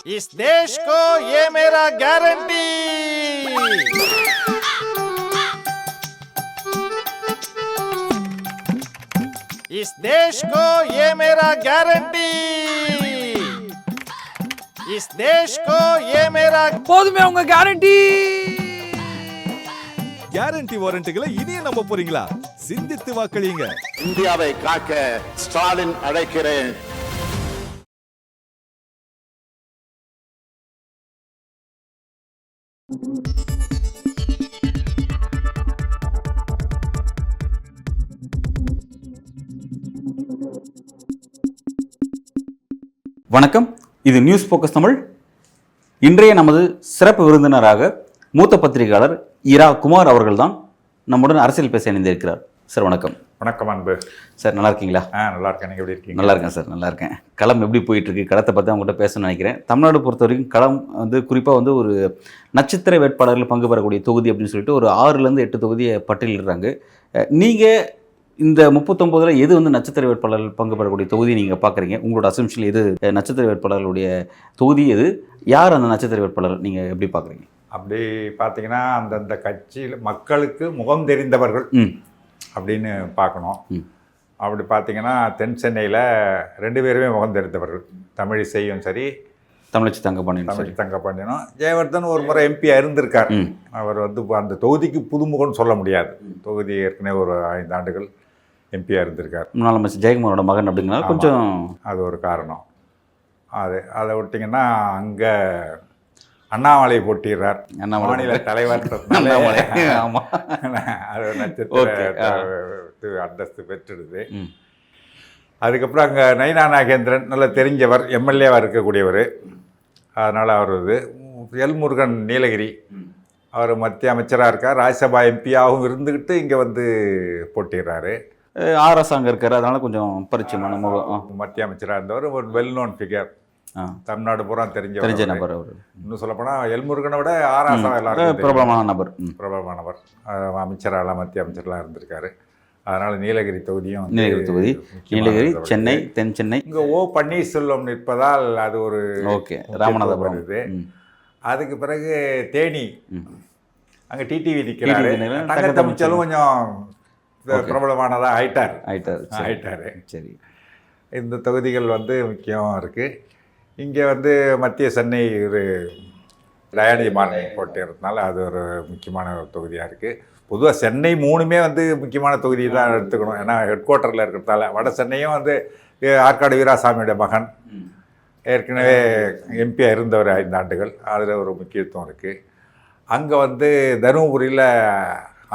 इस देश को ये मेरा गारंटी। इस देश को ये मेरा गारंटी। इस देश को ये मेरा போதுமே உங்க கேரண்டி. கேரண்டி வாரண்டிகளை இனியே நம்ப போறீங்களா? சிந்தித்து வாக்களியுங்க. இந்தியாவை காக்க ஸ்டாலின் அழைக்கிறேன். வணக்கம், இது நியூஸ் போக்கஸ் தமிழ். இன்றைய நமது சிறப்பு விருந்தினராக மூத்த பத்திரிகையாளர் இரா குமார் அவர்கள் தான் நம்முடன் அரசியல் பேச இணைந்திருக்கிறார். சார் வணக்கம். வணக்கம் அன்பு. சார் நல்லா இருக்கீங்களா? நல்லா இருக்கேன். நீங்கள் எப்படி இருக்கீங்க? நல்லா இருக்கேன் சார், நல்லா இருக்கேன். களம் எப்படி போயிட்டுருக்கு? களத்தை பற்றி அவங்ககிட்ட பேசணும்னு நினைக்கிறேன். தமிழ்நாடு பொறுத்த வரைக்கும் களம் குறிப்பாக ஒரு நட்சத்திர வேட்பாளர்கள் பங்கு பெறக்கூடிய தொகுதி அப்படின்னு சொல்லிட்டு ஒரு 6-8 தொகுதியை பட்டியலிடுறாங்க. நீங்கள் இந்த 39 எது நட்சத்திர வேட்பாளர்கள் பங்கு பெறக்கூடிய தொகுதி நீங்கள் பார்க்குறீங்க? உங்களோட அசம்ஷன் எது நட்சத்திர வேட்பாளர்களுடைய தொகுதி? எது யார் அந்த நட்சத்திர வேட்பாளர் நீங்கள் எப்படி பார்க்குறீங்க? அப்படி பார்த்தீங்கன்னா அந்தந்த கட்சியில் மக்களுக்கு முகம் தெரிந்தவர்கள் அப்படின்னு பார்க்கணும். அப்படி பார்த்தீங்கன்னா தென் சென்னையில் 2 பேருமே முகம் தெரிந்தவர்கள். தமிழிசையும் சரி, தமிழச்சி தங்கப்பாண்டியனும். ஜெயவர்தன் ஒரு முறை எம்பியாக இருந்திருக்கார். அவர் அந்த தொகுதிக்கு புதுமுகம்னு சொல்ல முடியாது. தொகுதி ஏற்கனவே ஒரு 5 ஆண்டுகள் எம்பியாக இருந்திருக்கார். முன்னாள் அமைச்சர் ஜெயக்குமாரோட மகன் அப்படிங்கிறனால கொஞ்சம் அது ஒரு காரணம். அதை விட்டிங்கன்னா அங்கே அண்ணாமலை போட்டிடுறார். மாநில தலைவர் ஆமாம், அது நட்சத்திர அந்தஸ்து பெற்றுடுது. அதுக்கப்புறம் அங்கே நயினா நாகேந்திரன் நல்ல தெரிஞ்சவர், எம்எல்ஏவாக இருக்கக்கூடியவர். அதனால் அவர் எல்முருகன் நீலகிரி, அவர் மத்திய அமைச்சராக இருக்கார். ராஜ்யசபா எம்பியாகவும் இருந்துக்கிட்டு இங்கே போட்டிடுறாரு. அரசாங்கம் இருக்கார், அதனால் கொஞ்சம் பரிச்சயமான மத்திய அமைச்சராக இருந்தவர், ஒரு வெல் நோன் ஃபிகர். தமிழ்நாடு பூரா தெரிஞ்ச நபர் அவர். இன்னும் சொல்லப்போனால் எல்முருகனை விட ஆராசா எல்லாரும் பிரபலமான நபர். அமைச்சராக மத்திய அமைச்சர்லாம் இருந்திருக்காரு. அதனால் நீலகிரி தொகுதியும் தொகுதி, நீலகிரி, சென்னை, தென் சென்னை. இங்கே ஓ பன்னீர்செல்வம் நிற்பதால் அது ஒரு ஓகே ராமநாதபுரம் இது. அதுக்கு பிறகு தேனி, அங்கே டிடிவி நிற்கிறாரு. தங்கத்தமிழ்ச்சலும் கொஞ்சம் பிரபலமானதாக ஆயிட்டார். சரி, இந்த தொகுதிகள் முக்கியமாக இருக்குது. இங்கே மத்திய சென்னை ஒரு தயாநிதி மாறன் போட்டிறதுனால அது ஒரு முக்கியமான ஒரு தொகுதியாக இருக்குது. பொதுவாக சென்னை 3மே முக்கியமான தொகுதி தான் எடுத்துக்கணும். ஏன்னா ஹெட் குவார்ட்டரில் இருக்கிறதால. வட சென்னையும் ஆற்காடு வீராசாமியோட மகன் ஏற்கனவே எம்பியாக இருந்தவர் 5 ஆண்டுகள். அதில் ஒரு முக்கியத்துவம் இருக்குது. அங்கே தருமபுரியில்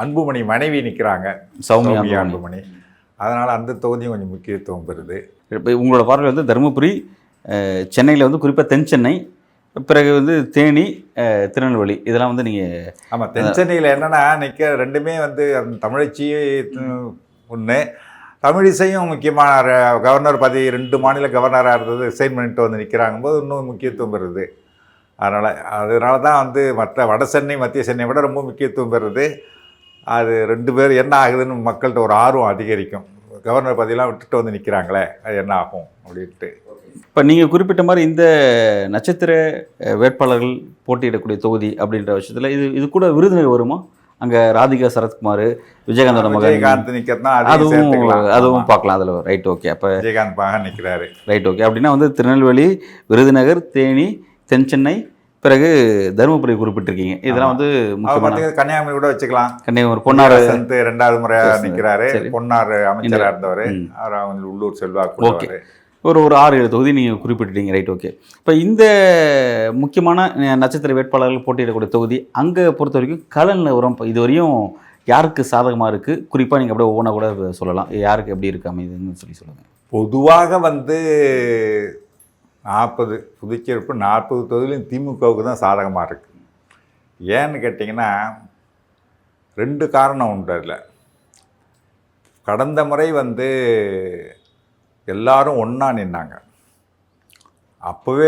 அன்புமணி மனைவி நிற்கிறாங்க, சௌமியா அன்புமணி. அதனால் அந்த தொகுதியும் கொஞ்சம் முக்கியத்துவம் பெறுது. இப்போ உங்களோட பார்வை தருமபுரி, சென்னையில் குறிப்பாக தென் சென்னை, பிறகு தேனி, திருநெல்வேலி, இதெல்லாம் நீங்கள். ஆமாம், தென் சென்னையில் என்னென்னா நிற்க 2மே அந்த தமிழச்சி ஒன்று, தமிழிசையும் முக்கியமான கவர்னர் பதவி 2 மாநில கவர்னராக இருந்தது ரிசைன் பண்ணிட்டு நிற்கிறாங்க போது இன்னும் முக்கியத்துவம் பெறுது. அதனால தான் மற்ற வட சென்னை மத்திய சென்னை விட ரொம்ப முக்கியத்துவம் பெறுது. அது 2 பேர் என்ன ஆகுதுன்னு மக்கள்கிட்ட ஒரு ஆர்வம் அதிகரிக்கும். கவர்னர் பதவியெலாம் விட்டுட்டு நிற்கிறாங்களே, அது என்ன ஆகும் அப்படின்ட்டு. இப்போ நீங்கள் குறிப்பிட்ட மாதிரி இந்த நட்சத்திர வேட்பாளர்கள் போட்டியிடக்கூடிய தொகுதி அப்படின்ற விஷயத்தில் இது கூட விருதுநகர் வருமா? அங்கே ராதிகா சரத்குமார், விஜயகாந்தோட மகன் விஜயகாந்த் நிற்கிறதுனா அதுவும் பார்க்கலாம் அதில். Right, okay. அப்போ விஜயகாந்த் மகன் நிற்கிறாரு. Right, okay. அப்படின்னா திருநெல்வேலி, விருதுநகர், தேனி, தென் சென்னை, பிறகு தருமபுரி குறிப்பிட்டிருக்கீங்க. இதெல்லாம் கன்னியாகுமரி கூட வச்சுக்கலாம். கன்னியாகுமரி பொன்னார் 2வது முறையாக நிற்கிறாரு. பொன்னார் அமைச்சராக இருந்தவர். அவர் உள்ளூர் செல்வாக்கு. ஓகே, ஒரு 6-7 தொகுதி நீங்கள் குறிப்பிட்டுட்டீங்க. Right, okay. இப்போ இந்த முக்கியமான நட்சத்திர வேட்பாளர்கள் போட்டியிடக்கூடிய தொகுதி அங்கே பொறுத்த வரைக்கும் கள நிலவரம் இதுவரையும் யாருக்கு சாதகமாக இருக்குது? குறிப்பாக நீங்கள் அப்படியே ஒவ்வொன்றா கூட சொல்லலாம். யாருக்கு எப்படி இருக்குது அமைதுன்னு சொல்லுங்கள். பொதுவாக 40 புதுச்சேர்ப்பு 40 தொகுதியிலும் திமுகவுக்கு தான் சாதகமாக இருக்குது. ஏன்னு கேட்டிங்கன்னா 2 காரணம் உண்டு அதில். கடந்த முறை எல்லாரும் ஒன்றா நின்னாங்க. அப்போவே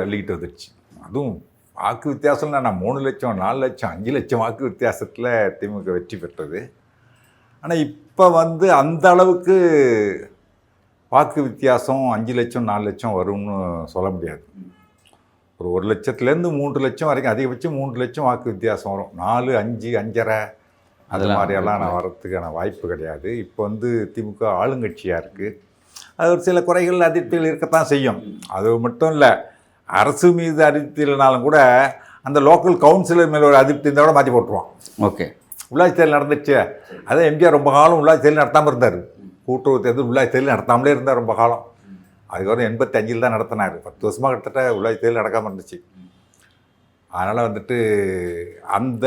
அள்ளிக்கிட்டு வந்துடுச்சு. அதுவும் வாக்கு வித்தியாசம்னா 3 லட்சம் 4 லட்சம் 5 லட்சம் வாக்கு வித்தியாசத்தில் திமுக வெற்றி பெற்றது. ஆனால் இப்போ அந்த அளவுக்கு வாக்கு வித்தியாசம் 5 லட்சம் 4 லட்சம் வரும்னு சொல்ல முடியாது. ஒரு லட்சத்துலேருந்து 3 லட்சம் வரைக்கும், அதிகபட்சம் 3 லட்சம் வாக்கு வித்தியாசம் வரும். 4, 5, 5.5 அது மாதிரியெல்லாம் நான் வரத்துக்கான வாய்ப்பு கிடையாது. இப்போ வந்து திமுக ஆளுங்கட்சியாக இருக்குது. அது ஒரு சில குறைகள் அதிருப்திகள் இருக்கத்தான் செய்யும். அது மட்டும் இல்லை, அரசு மீது அதிருப்தி இல்லைனாலும் கூட அந்த லோக்கல் கவுன்சிலர் மேலே ஒரு அதிருப்தி இருந்தால் கூட மாற்றி போட்டுருவான். ஓகே, உள்ளாட்சி தேர்தல் நடந்துச்சு. அதான் எம்ஜிஆர் ரொம்ப காலம் உள்ளாட்சி தேர்தல் நடத்தாமல் இருந்தார். கூட்டுறவு தேர்தல் உள்ளாட்சி தேர்தல் நடத்தாமலே இருந்தார் ரொம்ப காலம். அதுக்கப்புறம் 85 தான் நடத்தினார். 10 வருஷமாக கிட்டத்தட்ட உள்ளாட்சி தேர்தல் நடக்காமல் இருந்துச்சு. அதனால் வந்துட்டு அந்த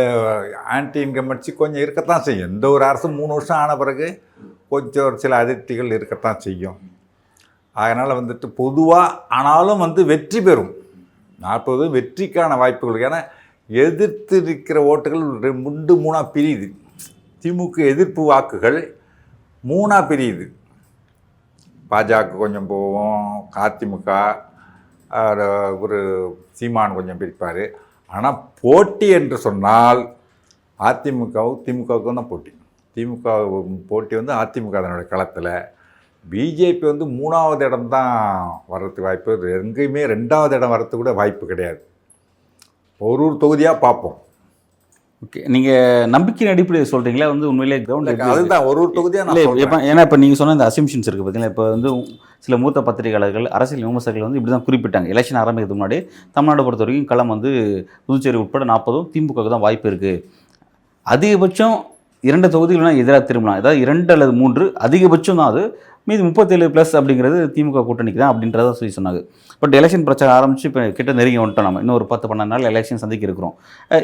ஆன்டி இன்கம்பன்சி கொஞ்சம் இருக்கத்தான் செய்யும். எந்த ஒரு அரசும் 3 வருஷம் ஆன பிறகு கொஞ்சம் ஒரு சில அதிருப்திகள் இருக்கத்தான் செய்யும். அதனால் வந்துட்டு பொதுவாக ஆனாலும் வந்து வெற்றி பெறும். 40 வெற்றிக்கான வாய்ப்புகள். ஏன்னா எதிர்த்து நிற்கிற ஓட்டுகள் 2-3 பிரியுது. திமுக எதிர்ப்பு வாக்குகள் 3 பிரியுது. பாஜக கொஞ்சம் போவோம், அதிமுக ஒரு சீமான் கொஞ்சம் பிரிப்பார். ஆனால் போட்டி என்று சொன்னால் அதிமுகவும் திமுகவுக்கும் தான் போட்டி. திமுக போட்டி வந்து அதிமுக அதனுடைய களத்தில். பிஜேபி வந்து 3வது இடம் தான் வர்றதுக்கு வாய்ப்பு. எங்கேயுமே 2வது இடம் வர்றதுக்கு கூட வாய்ப்பு கிடையாது. ஒரு தொகுதியாக பார்ப்போம். ஓகே, நீங்கள் நம்பிக்கையின் அடிப்படையில் சொல்கிறீங்களா வந்து உண்மையிலே கிரவுண்ட் அதுதான் ஒரு தொகுதியாக இல்லை. ஏன்னா இப்போ நீங்கள் சொன்ன இந்த அசம்ஷன்ஸ் இருக்குது பார்த்தீங்களா. இப்போ வந்து சில மூத்த பத்திரிகையாளர்கள், அரசியல் விமர்சகர்கள் வந்து இப்படி தான் குறிப்பிட்டாங்க. எலெக்ஷன் ஆரம்பிக்கிறதுக்கு முன்னாடி தமிழ்நாடு பொறுத்த வரைக்கும் களம் வந்து புதுச்சேரி உட்பட 40 திமுகவுக்கு தான் வாய்ப்பு இருக்குது. அதிகபட்சம் 2 தொகுதிகள்னா எதிராக திரும்பலாம். அதாவது 2 அல்லது 3 அதிகபட்சம் தான். அது மீது 37+ அப்படிங்கிறது திமுக கூட்டணிக்கு தான் அப்படின்றத சொல்லி சொன்னாங்க. பட் எலெக்ஷன் பிரச்சாரம் ஆரம்பித்து இப்போ கிட்ட நெருங்கி வந்துட்டோம். நம்ம இன்னும் ஒரு 10-12 நாள் எலெக்ஷன் சந்திக்க இருக்கிறோம்.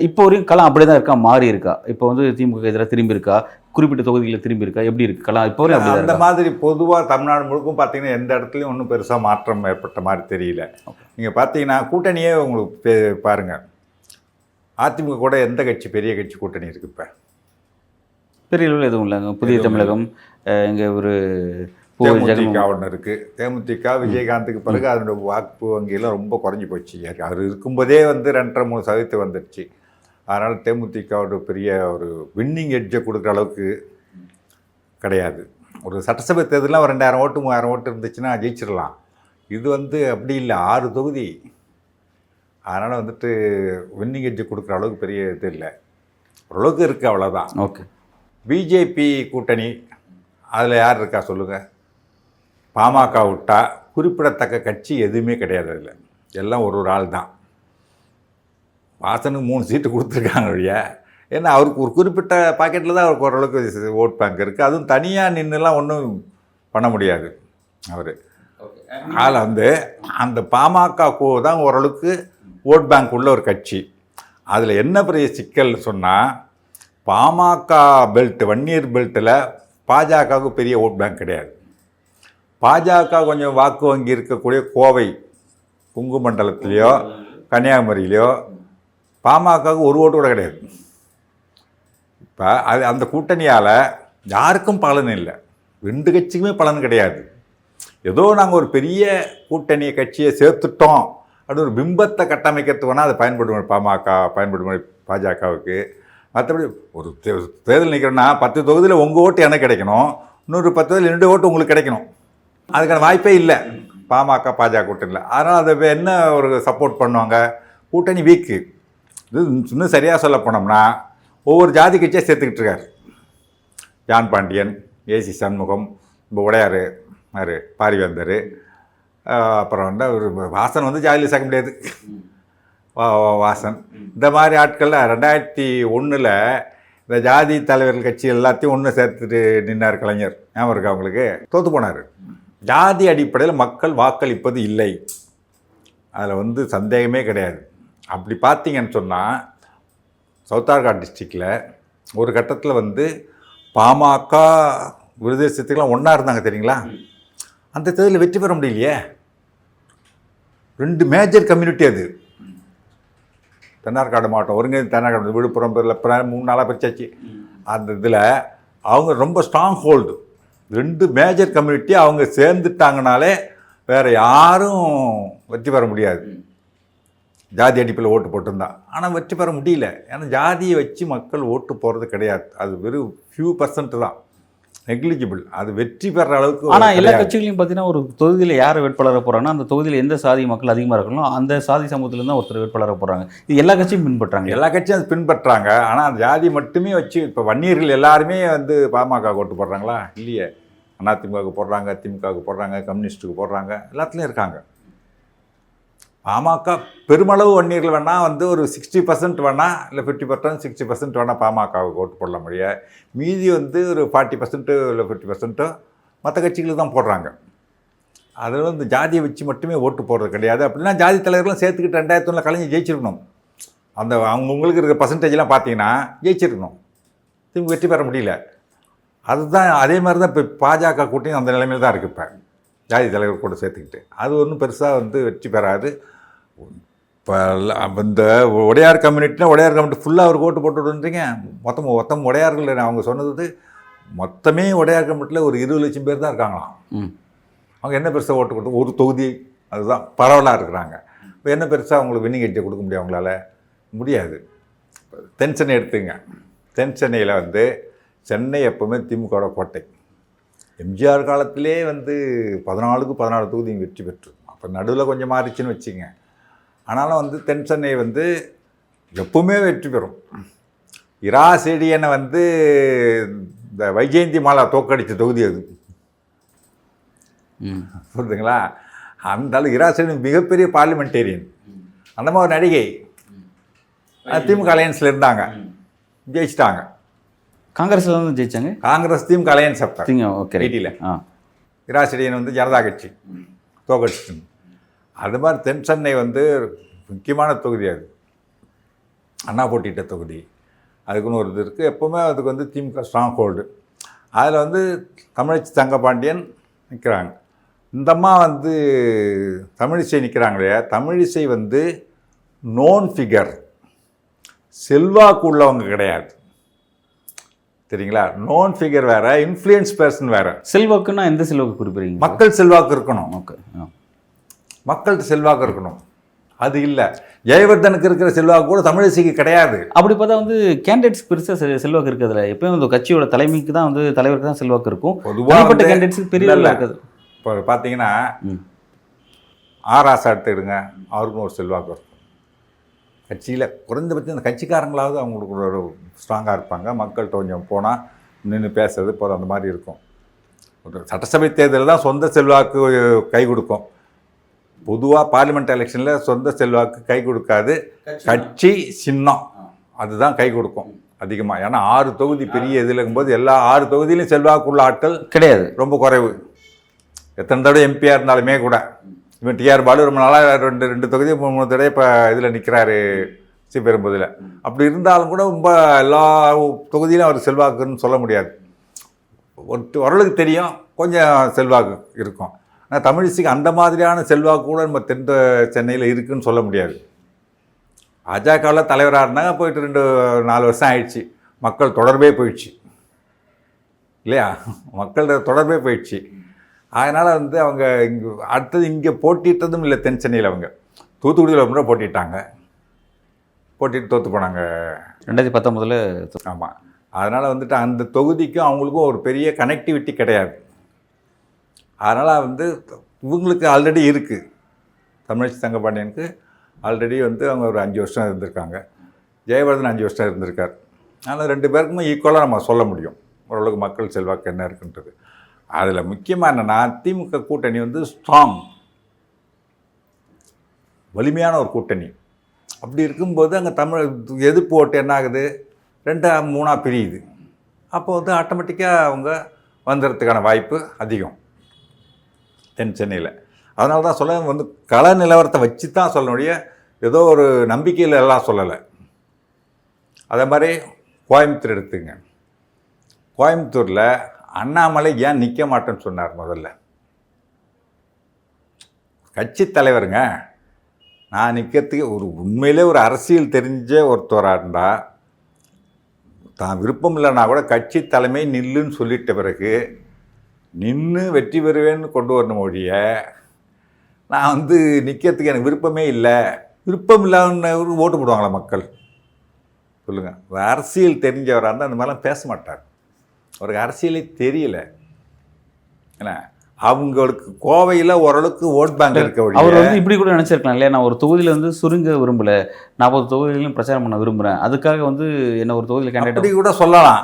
இப்போ வரைக்கும் களம் அப்படியே தான் இருக்கா, மாறி இருக்கா? இப்போ வந்து திமுக எதிராக திரும்பி இருக்கா, குறிப்பிட்ட தொகுதிகளில் திரும்பி இருக்கா, எப்படி இருக்குது களம் இப்போ வரையும்? அப்படி அந்த மாதிரி பொதுவாக தமிழ்நாடு முழுக்கும் பார்த்தீங்கன்னா எந்த இடத்துலையும் ஒன்றும் பெருசாக மாற்றம் ஏற்பட்ட மாதிரி தெரியல. நீங்கள் பார்த்தீங்கன்னா கூட்டணியே உங்களுக்கு பாருங்கள். அதிமுக கூட எந்த கட்சி பெரிய கட்சி கூட்டணி இருக்குது? இப்போ பெரிய அளவில் எதுவும் இல்லைங்க. புதிய தமிழகம், இங்கே ஒரு தேமுதிக ஒன்று இருக்குது. தேமுதிக விஜயகாந்துக்கு பிறகு அதனுடைய வாக்கு வங்கியெல்லாம் ரொம்ப குறைஞ்சி போச்சு. அவர் இருக்கும்போதே வந்து 2.5-3% வந்துடுச்சு. அதனால் தேமுதிகவோட பெரிய ஒரு வின்னிங் எட்ஜை கொடுக்குற அளவுக்கு கிடையாது. ஒரு சட்டசபை தேர்தலாம் ஒரு 2000 ஓட்டு 3000 ஓட்டு இருந்துச்சுன்னா ஜெயிச்சிடலாம். இது வந்து அப்படி இல்லை, 6 தொகுதி. அதனால் வந்துட்டு வின்னிங் எட்ஜை கொடுக்குற அளவுக்கு பெரிய இது இல்லை, ஓரளவுக்கு இருக்குது, அவ்வளோதான். ஓகே, பிஜேபி கூட்டணி அதில் யார் இருக்கா சொல்லுங்கள்? பாமக விட்டா குறிப்பிடத்தக்க கட்சி எதுவுமே கிடையாது. அதில் எல்லாம் ஒரு ஆள் தான். வாசனுக்கு 3 சீட்டு கொடுத்துருக்காங்க இல்லையா. ஏன்னா அவருக்கு ஒரு குறிப்பிட்ட பாக்கெட்டில் தான் அவருக்கு ஓரளவுக்கு ஓட் பேங்க் இருக்குது. அதுவும் தனியாக நின்றுலாம் ஒன்றும் பண்ண முடியாது. அவர் அதில் வந்து அந்த பாமக தான் ஓரளவுக்கு ஓட் பேங்க் உள்ள ஒரு கட்சி. அதில் என்ன பெரிய சிக்கல் சொன்னால், பாமக பெல்ட், வன்னியர் பெல்ட்டில் பாஜகவுக்கு பெரிய ஓட் பேங்க் கிடையாது. பாஜக கொஞ்சம் வாக்கு வங்கி இருக்கக்கூடிய கோவை, கொங்கு மண்டலத்திலையோ கன்னியாகுமரியிலையோ பாமகவுக்கு ஒரு ஓட்டு கூட கிடையாது. இப்போ அது அந்த கூட்டணியால் யாருக்கும் பலன் இல்லை. 2 கட்சிக்குமே பலன் கிடையாது. ஏதோ நாங்கள் ஒரு பெரிய கூட்டணி கட்சியை சேர்த்துட்டோம் அப்படின்னு ஒரு பிம்பத்தை கட்டமைக்கிறதுக்கு வேணால் அதை பயன்படுத்த பாமக பயன்படுத்த பாஜகவுக்கு. மற்றபடி ஒரு தேர்தல் நிற்கிறோன்னா 10 தொகுதியில் உங்கள் ஓட்டு எனக்கு கிடைக்கணும், இன்னொரு 10 தொகுதியில் 2 ஓட்டு உங்களுக்கு கிடைக்கணும். அதுக்கான வாய்ப்பே இல்லை பாமக பாஜக கூட்டணியில். அதனால் அதை என்ன ஒரு சப்போர்ட் பண்ணுவாங்க? கூட்டணி வீக்கு. இது இன்னும் சரியாக சொல்ல போனோம்னா ஒவ்வொரு ஜாதி கட்சியாக சேர்த்துக்கிட்டு இருக்காரு. ஜான் பாண்டியன், ஏசி சண்முகம், இப்போ உடையார், யார் பாரிவேந்தர், அப்புறம் வந்து ஒரு வாசன் வந்து ஜாதியில் சேர்க்க முடியாது. வாசன் இந்த மாதிரி ஆட்கள்லாம் 2001 இந்த ஜாதி தலைவர்கள் கட்சி எல்லாத்தையும் ஒன்று சேர்த்துட்டு நின்னார் கலைஞர். ஞாபகம் இருக்கா அவங்களுக்கு? தோற்று போனார். ஜாதி அடிப்படையில் மக்கள் வாக்களிப்பது இல்லை, அதில் வந்து சந்தேகமே கிடையாது. அப்படி பார்த்தீங்கன்னு சொன்னால் சவுத்தார்காட் டிஸ்ட்ரிக்டில் ஒரு கட்டத்தில் வந்து பாமக விடுதலை சிறுத்தைகள்லாம் ஒன்றா இருந்தாங்க தெரியுங்களா. அந்த தேர்தலில் வெற்றி பெற முடியலையே. 2 மேஜர் கம்யூனிட்டி அது. தென்னார்காடு மாவட்டம் ஒருங்கிணைந்த தென்னார்காடு, விழுப்புரம் பேரில் 3 நாளாக பிரிச்சாச்சு. அந்த இதில் அவங்க ரொம்ப ஸ்ட்ராங் ஹோல்டு. 2 மேஜர் கம்யூனிட்டி அவங்க சேர்ந்துட்டாங்கனாலே வேறு யாரும் வெற்றி பெற முடியாது. ஜாதி அடிப்பில் ஓட்டு போட்டிருந்தா. ஆனால் வெற்றி பெற முடியல. ஏன்னா ஜாதியை வச்சு மக்கள் ஓட்டு போகிறது கிடையாது. அது வெறும் ஃபியூ % தான். நெக்லிஜிபிள். அது வெற்றி பெற அளவுக்கு ஆனால் எல்லா கிடையாது. கட்சிகளையும் பார்த்தீங்கன்னா ஒரு தொகுதியில் யார் வேட்பாளராக போகிறாங்கன்னா அந்த தொகுதியில் எந்த சாதி மக்கள் அதிகமாக இருக்கணும் அந்த சாதி சமூகத்துலேருந்து தான் ஒருத்தர் வேட்பாளராக போகிறாங்க. இது எல்லா கட்சியும் பின்பற்றாங்க. எல்லா கட்சியும் அது பின்பற்றாங்க. ஆனால் அந்த ஜாதி மட்டுமே வச்சு இப்போ வன்னியர்கள் எல்லாருமே வந்து பாமக ஓட்டு போடுறாங்களா? இல்லையே. அதிமுகவுக்கு போடுறாங்க, திமுகவுக்கு போடுறாங்க, கம்யூனிஸ்ட்டுக்கு போடுறாங்க, எல்லாத்துலேயும் இருக்காங்க. பாமக பெருமளவு வன்னியர்கள் வேணால் வந்து ஒரு 60% வேணால் இல்லை 50% 60% வேணால் பாமகவுக்கு ஓட்டு போடல முடிய, மீதி வந்து ஒரு 40% இல்லை 50% மற்ற கட்சிகளுக்கு தான் போடுறாங்க. அதில் வந்து ஜாதியை வச்சு மட்டுமே ஓட்டு போடுறது கிடையாது. அப்படின்னா ஜாதி தலைவர்களும் சேர்த்துக்கிட்டு 2001 கலைஞர் ஜெயிச்சிருக்கணும். அந்த அவங்கவுங்களுக்கு இருக்கிற பர்சன்டேஜ்லாம் பார்த்தீங்கன்னா ஜெயிச்சிருக்கணும். திமுக வெற்றி பெற முடியல. அதுதான் அதே மாதிரி தான் இப்போ பாஜக கூட்டணி அந்த நிலைமையில் தான் இருக்குது. இப்போ ஜாதி தலைவர் கூட சேர்த்துக்கிட்டு அது ஒன்றும் பெருசாக வந்து வெற்றி பெறாது. இப்போ இந்த உடையார் கம்யூனிட்டினா உடையார் கம்யூனிட்டி ஃபுல்லாக அவருக்கு ஓட்டு போட்டுருந்தீங்க. மொத்தம் உடையார்கள் அவங்க சொன்னது மொத்தமே உடையார் கம்யூனிட்டியில் ஒரு 20 லட்சம் பேர் தான் இருக்காங்களாம். அவங்க என்ன பெருசாக ஓட்டு கொடுத்து ஒரு தொகுதி அதுதான் பரவலாக இருக்கிறாங்க. இப்போ என்ன பெருசாக அவங்களுக்கு வின்னிங் எட்ஜை கொடுக்க முடியும்? அவங்களால முடியாது. தென் சென்னை எடுத்துங்க. தென் சென்னையில் வந்து சென்னை எப்போவுமே திமுகவோட கோட்டை. எம்ஜிஆர் காலத்திலே வந்து 14க்கு 14 தொகுதி வெற்றி பெற்று, அப்போ நடுவில் கொஞ்சம் மாறிச்சுன்னு வச்சுங்க. ஆனாலும் வந்து தென் சென்னை வந்து எப்பவுமே வெற்றி பெறும். இரா செடியனை வந்து இந்த வைஜெயந்தி மாலா தோக்கடித்த தொகுதி அது. புரியுதுங்களா? அந்த அளவு இரா செடியன் மிகப்பெரிய பார்லிமெண்டேரியன். அந்த மாதிரி நடிகை திமுக அலையன்ஸில் இருந்தாங்க, ஜெயிச்சிட்டாங்க. காங்கிரஸ்ல வந்து ஜெயிச்சாங்க. காங்கிரஸ் திமுக அலையன்ஸ் அப்போ ஓகே ஐடியில் இரா செடியன் வந்து ஜனதா கட்சி தோக்கடிச்சு. அது மாதிரி தென் சென்னை வந்து முக்கியமான தொகுதி. அது அண்ணா போட்டியிட்ட தொகுதி. அதுக்குன்னு ஒரு இது இருக்குது. எப்போவுமே அதுக்கு வந்து திமுக ஸ்ட்ராங் ஹோல்டு. அதில் வந்து தமிழச்சி தங்கபாண்டியன் நிற்கிறாங்க. இந்தம்மா வந்து தமிழிசை நிற்கிறாங்களே, தமிழிசை வந்து நோன் ஃபிகர், செல்வாக்கு உள்ளவங்க கிடையாது. சரிங்களா? நோன் ஃபிகர் வேற, இன்ஃப்ளூயன்ஸ் பர்சன் வேற. செல்வாக்குன்னா எந்த செல்வாக்கு குறிப்பிடுறீங்க? மக்கள் செல்வாக்கு இருக்கணும். ஓகே, மக்கள்கிட்ட செல்வாக்கு இருக்கணும். அது இல்லை. ஜெயவர்தனுக்கு இருக்கிற செல்வாக்கு கூட தமிழிசைக்கு கிடையாது. அப்படி பார்த்தா வந்து கேண்டிடேட்ஸ் பெருசாக செல்வாக்கு இருக்கிறதுல எப்பயும் வந்து கட்சியோட தலைமைக்கு தான் வந்து தலைவருக்கு தான் செல்வாக்கு இருக்கும். பொதுவாக கேண்டிடேட்ஸுக்கு பெரிய இருக்காது. இப்போ பார்த்தீங்கன்னா ஆராசா எடுத்துக்கிடுங்க, அவருக்கும் ஒரு செல்வாக்கு இருக்கும். கட்சியில் குறைந்தபட்சம் இந்த கட்சிக்காரங்களாவது அவங்களுக்கு ஒரு ஸ்ட்ராங்காக இருப்பாங்க. மக்கள்கிட்ட கொஞ்சம் போனால் நின்று பேசுறது போகிற அந்த மாதிரி இருக்கும். ஒரு சட்டசபை தேர்தலில் தான் சொந்த செல்வாக்கு கை கொடுக்கும். பொதுவாக பார்லிமெண்ட் எலெக்ஷனில் சொந்த செல்வாக்கு கை கொடுக்காது. கட்சி சின்னம் அதுதான் கை கொடுக்கும் அதிகமாக. ஏன்னா 6 தொகுதி பெரிய இதில் இருக்கும்போது எல்லா 6 தொகுதியிலையும் செல்வாக்குள்ள ஆட்கள் கிடையாது, ரொம்ப குறைவு. எத்தனை தடவை எம்பியாக இருந்தாலுமே கூட. இவன் டிஆர் பாலு ரொம்ப நாளாக ரெண்டு தொகுதி 3 தடவை இப்போ இதில் நிற்கிறாரு ஸ்ரீபெரும்புதூரில். அப்படி இருந்தாலும் கூட ரொம்ப எல்லா தொகுதியிலும் அவர் செல்வாக்குன்னு சொல்ல முடியாது. ஓரளவுக்கு தெரியும், கொஞ்சம் செல்வாக்கு இருக்கும். ஆனால் தமிழிசைக்கு அந்த மாதிரியான செல்வாக்கு கூட நம்ம தென் சென்னையில் இருக்குதுன்னு சொல்ல முடியாது. பாஜகவில் தலைவராக இருந்தாங்க, போயிட்டு 2-4 வருஷம் ஆயிடுச்சு. மக்கள் தொடர்பே போயிடுச்சு இல்லையா? மக்கள் தொடர்பே போயிடுச்சு. அதனால் வந்து அவங்க இங்கே அடுத்தது இங்கே போட்டிட்டதும் இல்லை. தென் சென்னையில் அவங்க தூத்துக்குடியில் முறை போட்டிட்டாங்க, போட்டிட்டு தோற்று போனாங்க 2019. ஆமாம். அதனால் வந்துட்டு அந்த தொகுதிக்கும் அவங்களுக்கும் ஒரு பெரிய கனெக்டிவிட்டி கிடையாது. அதனால் வந்து இவங்களுக்கு ஆல்ரெடி இருக்குது. தமிழச்சி தங்கபாண்டியனுக்கு ஆல்ரெடி வந்து அவங்க ஒரு 5 வருஷம் இருந்திருக்காங்க. ஜெயவர்தன் 5 வருஷம் இருந்திருக்கார். அதனால் 2 பேருக்குமே ஈக்குவலாக நம்ம சொல்ல முடியும் ஓரளவுக்கு மக்கள் செல்வாக்கு என்ன இருக்குன்றது. அதில் முக்கியமாக என்னென்னா திமுக கூட்டணி வந்து ஸ்ட்ராங், வலிமையான ஒரு கூட்டணி. அப்படி இருக்கும்போது அங்கே தமிழ் எதிர்ப்பு ஓட்டு என்ன ஆகுது, 2-3 பிரியுது. அப்போ வந்து ஆட்டோமேட்டிக்காக அவங்க வந்துடுறதுக்கான வாய்ப்பு அதிகம் தென் சென்னையில். அதனால தான் சொல்ல வந்து கள நிலவரத்தை வச்சு தான் சொல்ல முடியும், ஏதோ ஒரு நம்பிக்கையில் எல்லாம் சொல்லலை. அதே மாதிரி கோயம்புத்தூர் எடுத்துங்க. கோயம்புத்தூரில் அண்ணாமலை ஏன் நிற்க மாட்டேன்னு சொன்னார்? முதல்ல கட்சி தலைவருங்க, நான் நிற்கிறதுக்கு ஒரு உண்மையிலே ஒரு அரசியல் தெரிஞ்ச ஒருத்தராக இருந்தால் தான் விருப்பம் இல்லைன்னா கூட கட்சி தலைமை நில்லுன்னு சொல்லிட்ட பிறகு நின்று வெற்றி பெறுவேன்னு கொண்டு வரணும் மொழிய, நான் வந்து நிற்கிறதுக்கு எனக்கு விருப்பமே இல்லை, விருப்பம் இல்லாத ஓட்டு போடுவாங்களா மக்கள்? சொல்லுங்கள். அரசியல் தெரிஞ்சவராக இருந்தால் அந்த மாதிரிலாம் பேச மாட்டார். அவருக்கு அரசியலே தெரியல. ஏன்னா அவங்களுக்கு கோவையில் ஓரளவுக்கு ஓட் பேங்க் இருக்க அவர் வந்து இப்படி கூட நினச்சிருக்கலாம் இல்லையா, நான் ஒரு தொகுதியில் வந்து சுருங்க விரும்பலை, 40 தொகுதியிலையும் பிரச்சாரம் பண்ண விரும்புகிறேன், அதுக்காக வந்து என்ன ஒரு தொகுதியில் கேண்டிடேட் அப்படி கூட சொல்லலாம்.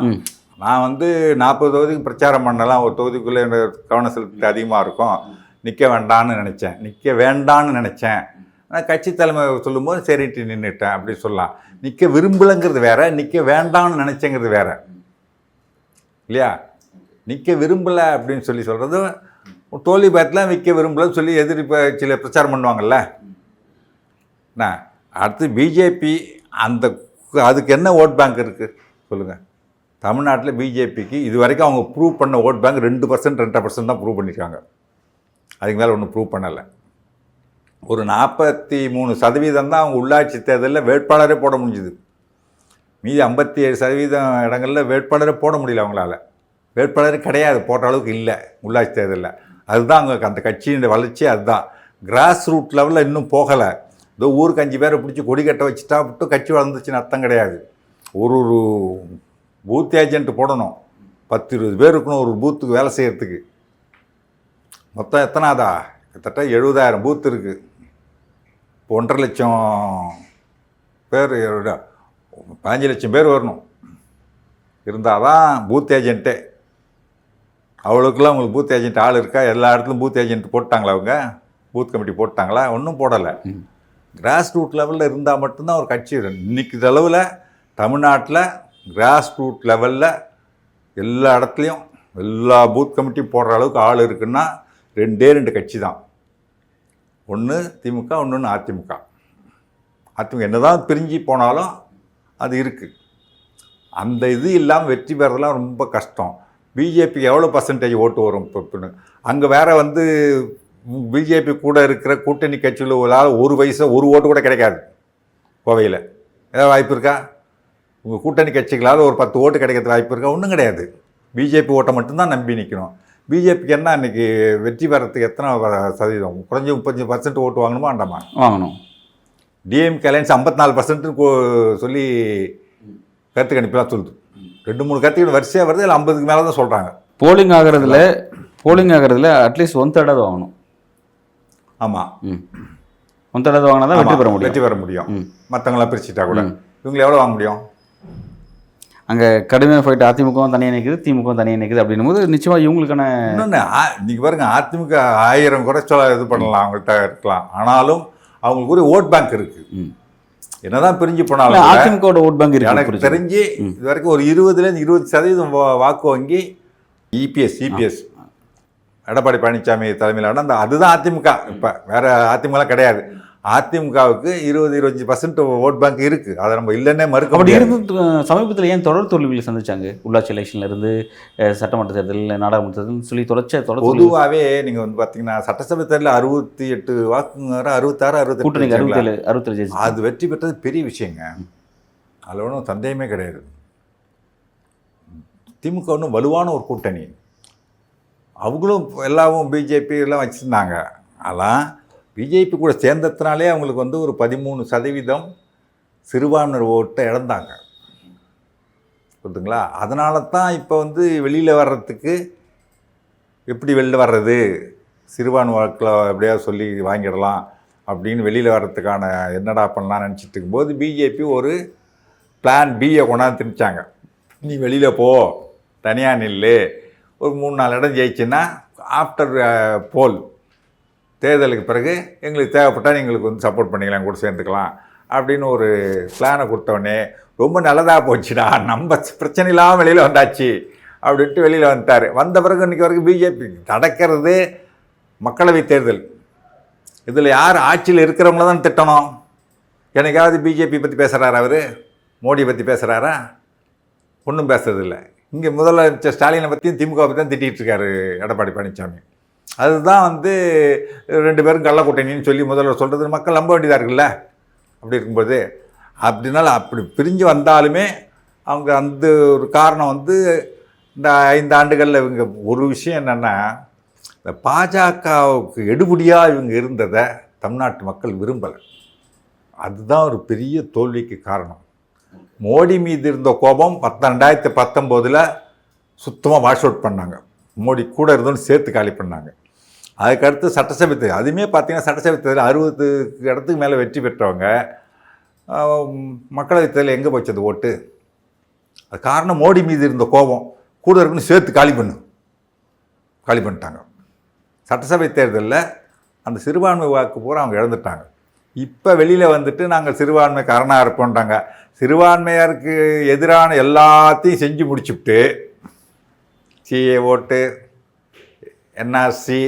நான் வந்து 40 தொகுதிக்கு பிரச்சாரம் பண்ணலாம், ஒரு தொகுதிக்குள்ளே கவனம் செலுத்த அதிகமாக இருக்கும், நிற்க வேண்டான்னு நினச்சேன். ஆனால் கட்சி தலைமை சொல்லும்போது சரிட்டு நின்றுட்டேன் அப்படி சொல்லலாம். நிற்க விரும்பலைங்கிறது வேற, நிற்க வேண்டான்னு நினச்சேங்கிறது வேற இல்லையா. நிற்க விரும்பலை அப்படின்னு சொல்லி சொல்கிறது, தோல்வி பயத்தில் நிற்க விரும்பலைன்னு சொல்லி எதிரி சில பிரச்சாரம் பண்ணுவாங்கள்ல. நான் அடுத்து பிஜேபி அதுக்கு என்ன ஓட் பேங்க் இருக்குது சொல்லுங்கள். தமிழ்நாட்டில் பிஜேபிக்கு இது வரைக்கும் அவங்க ப்ரூவ் பண்ண ஓட் பேங்க் 2%, 2.5% தான் ப்ரூவ் பண்ணியிருக்காங்க. அதுக்கு மேலே ஒன்றும் ப்ரூவ் பண்ணலை. ஒரு 43% தான் அவங்க உள்ளாட்சி தேர்தலில் வேட்பாளரே போட முடிஞ்சுது. மீதி 57% இடங்களில் வேட்பாளரே போட முடியல அவங்களால. வேட்பாளரே கிடையாது, போடுற அளவுக்கு இல்லை உள்ளாட்சி தேர்தலில். அதுதான் அங்கே அந்த கட்சியின் வளர்ச்சி. அதுதான் கிராஸ் ரூட் லெவலில் இன்னும் போகலை. இதோ ஊருக்கு 5 பேரை பிடிச்சி கொடி கட்ட வச்சுட்டா மட்டும் கட்சி வளர்ந்துச்சுன்னு அர்த்தம் கிடையாது. ஒரு பூத் ஏஜென்ட் போடணும், 10-20 பேர் இருக்கணும் ஒரு பூத்துக்கு வேலை செய்கிறதுக்கு. மொத்தம் எத்தனாதா? கிட்டத்தட்ட 70,000 பூத் இருக்குது. இப்போ 1.5 லட்சம் பேர், 15 லட்சம் பேர் வரணும் இருந்தால் தான் பூத் ஏஜென்ட்டே. அவ்வளோக்குலாம் உங்களுக்கு பூத் ஏஜென்ட் ஆள் இருக்கா? எல்லா இடத்துலையும் பூத் ஏஜென்ட் போட்டாங்களா? அவங்க பூத் கமிட்டி போட்டாங்களா? ஒன்றும் போடலை. கிராஸ் ரூட் லெவலில் இருந்தால் மட்டும்தான் ஒரு கட்சி. இன்றைக்கி அளவில் தமிழ்நாட்டில் கிராஸ் ரூட் லெவலில் எல்லா இடத்துலையும் எல்லா பூத் கமிட்டியும் போடுற அளவுக்கு ஆள் இருக்குன்னா 2 கட்சி தான். ஒன்று திமுக, ஒன்று அதிமுக. அதிமுக என்ன தான் பிரிஞ்சு போனாலும் அது இருக்குது. அந்த இது இல்லாமல் வெற்றி பெறதெல்லாம் ரொம்ப கஷ்டம். பிஜேபிக்கு எவ்வளோ % ஓட்டு வரும் இப்போ? அங்கே வேறு வந்து பிஜேபி கூட இருக்கிற கூட்டணி கட்சியில் ஒரு வயசில் ஒரு ஓட்டு கூட கிடைக்காது. கோவையில் ஏதாவது வாய்ப்பு இருக்கா? உங்கள் கூட்டணி கட்சிகளால் ஒரு 10 ஓட்டு கிடைக்கிறதுக்கு வாய்ப்பு இருக்கா? ஒன்றும் கிடையாது. பிஜேபி ஓட்டை மட்டும்தான் நம்பி நிற்கணும். பிஜேபிக்கு என்ன இன்றைக்கி வெற்றி பெறத்துக்கு எத்தனை சதவீதம்? குறைஞ்ச 35% ஓட்டு வாங்கணுமா வேண்டாமா? வாங்கணும். டிஎம்கே அலையன்ஸ் 54% சொல்லி கருத்து கணிப்பெல்லாம் சொல்லுது. 2-3 கருத்துக்கள் வரிசையாக வருது, இல்லை 50க்கு மேலே தான் சொல்கிறாங்க. போலிங் ஆகிறதுல அட்லீஸ்ட் 1/3 வாங்கணும். ஆமாம், 1/3 வாங்கினா தான் வெற்றி பெற முடியும். மற்றவங்களாம் பிரிச்சுட்டா கூட இவங்களை எவ்வளோ வாங்க முடியும்? அங்கே கடுமையாக போயிட்டு அதிமுகவும் தனியாக நிற்குது, திமுகவும் தனியாக நிற்குது. அப்படின்னும் போது நிச்சயமாக இவங்களுக்கான இன்னொன்று இன்றைக்கி பாருங்க, அதிமுக 1000 குறைச்சலாக இது பண்ணலாம், அவங்கள்ட்ட இருக்கலாம். ஆனாலும் அவங்களுக்கு ஒரு ஓட் பேங்க் இருக்குது. என்னதான் பிரிஞ்சு போனாலும் அதிமுக ஓட் பேங்க் இருக்கு. எனக்கு தெரிஞ்சு இது வரைக்கும் ஒரு 20% வாக்கு வங்கி சிபிஎஸ் எடப்பாடி பழனிசாமி தலைமையிலான அதுதான் அதிமுக. இப்போ வேற அதிமுகலாம் கிடையாது. அதிமுகவுக்கு 20-25% ஓட் பேங்க் இருக்குது. அதை நம்ம இல்லைன்னே மறுக்க முடியாது. சமீபத்தில் ஏன் தொடர் தோல்விகளை சந்திச்சாங்க? உள்ளாட்சி எலெக்ஷன்ல இருந்து சட்டமன்ற தேர்தல், நாடாளுமன்ற தேர்தல் சொல்லி தொடர் பொதுவாகவே நீங்கள் வந்து பார்த்தீங்கன்னா சட்டசபை தேர்தலில் 68 வாக்குங்கிற 66 கூட்டணி 67 அது வெற்றி பெற்றது பெரிய விஷயங்க. அதில் ஒன்றும் சந்தேகமே கிடையாது. திமுக ஒன்றும் வலுவான ஒரு கூட்டணி. அவங்களும் எல்லாவும் பிஜேபி எல்லாம் வச்சுருந்தாங்க. அதெல்லாம் பிஜேபி கூட சேர்ந்ததுனாலே அவங்களுக்கு வந்து ஒரு 13% சிறுபான்மையினர் ஓட்டை இழந்தாங்க. புரியுதுங்களா? அதனால தான் இப்போ வந்து வெளியில் வர்றதுக்கு எப்படி வெளியில் வர்றது, சிறுபான்மை வாக்கில் எப்படியாவது சொல்லி வாங்கிடலாம் அப்படின்னு வெளியில் வர்றதுக்கான என்னடா பண்ணலாம்னு நினச்சிட்டு இருக்கும்போது பிஜேபி ஒரு பிளான் பியை கொண்டாந்து திணிச்சாங்க. நீ வெளியில் போ, தனியாக நில்லு, ஒரு 3-4 இடம் ஜெயிச்சுன்னா ஆஃப்டர் போல் தேர்தலுக்கு பிறகு எங்களுக்கு தேவைப்பட்டால் எங்களுக்கு வந்து சப்போர்ட் பண்ணிக்கலாம், கூட சேர்ந்துக்கலாம் அப்படின்னு ஒரு பிளானை கொடுத்தோடனே ரொம்ப நல்லதாக போச்சுடா, நம்ம பிரச்சனை இல்லாமல் வெளியில் வந்தாச்சு அப்படின்ட்டு வெளியில் வந்துட்டார். வந்த பிறகு இன்றைக்கி வரைக்கும் பிஜேபி நடக்கிறது மக்களவை தேர்தல். இதில் யார் ஆட்சியில் இருக்கிறவங்கள தான் திட்டணும். எனக்காவது பிஜேபி பற்றி பேசுகிறாரா? அவர் மோடியை பற்றி பேசுகிறாரா? ஒன்றும் பேசுறதில்லை. இங்கே முதலமைச்சர் ஸ்டாலினை பற்றியும் திமுக பற்றி தான் திட்டிகிட்டு இருக்காரு எடப்பாடி பழனிசாமி. அதுதான் வந்து 2 பேரும் கள்ளக்கூட்டணின்னு சொல்லி முதல்வர் சொல்கிறது மக்கள் நம்ப வேண்டியதாக இருக்குல்ல. அப்படி இருக்கும்போது அப்படின்னால அப்படி பிரிஞ்சு வந்தாலுமே அவங்க அந்த ஒரு காரணம் வந்து இந்த 5 ஆண்டுகளில் இவங்க ஒரு விஷயம் என்னென்னா, இந்த பாஜகவுக்கு எடுபடியாக இவங்க இருந்ததை தமிழ்நாட்டு மக்கள் விரும்பலை. அதுதான் ஒரு பெரிய தோல்விக்கு காரணம். மோடி மீது இருந்த கோபம் 2019 சுத்தமாக வாஷ் அவுட் பண்ணாங்க. மோடி கூட இருந்தோன்னு சேர்த்து காலி பண்ணாங்க. அதுக்கடுத்து சட்டசபை தேர்தல், அதுவுமே பார்த்தீங்கன்னா சட்டசபை தேர்தல் 60 இடத்துக்கு மேலே வெற்றி பெற்றவங்க மக்களவைத் தேர்தல் எங்கே போச்சு அந்த ஓட்டு? அது காரணம் மோடி மீது இருந்த கோபம், கூட இருக்குன்னு சேர்த்து காலி பண்ணிட்டாங்க. சட்டசபை தேர்தலில் அந்த சிறுபான்மை வாக்கு பூரா அவங்க இழந்துட்டாங்க. இப்போ வெளியில் வந்துட்டு நாங்கள் சிறுபான்மைக்காரனாக இருப்போன்றாங்க. சிறுபான்மையாருக்கு எதிரான எல்லாத்தையும் செஞ்சு முடிச்சுவிட்டு சிஏ ஓட்டு, என்ஆர்சி,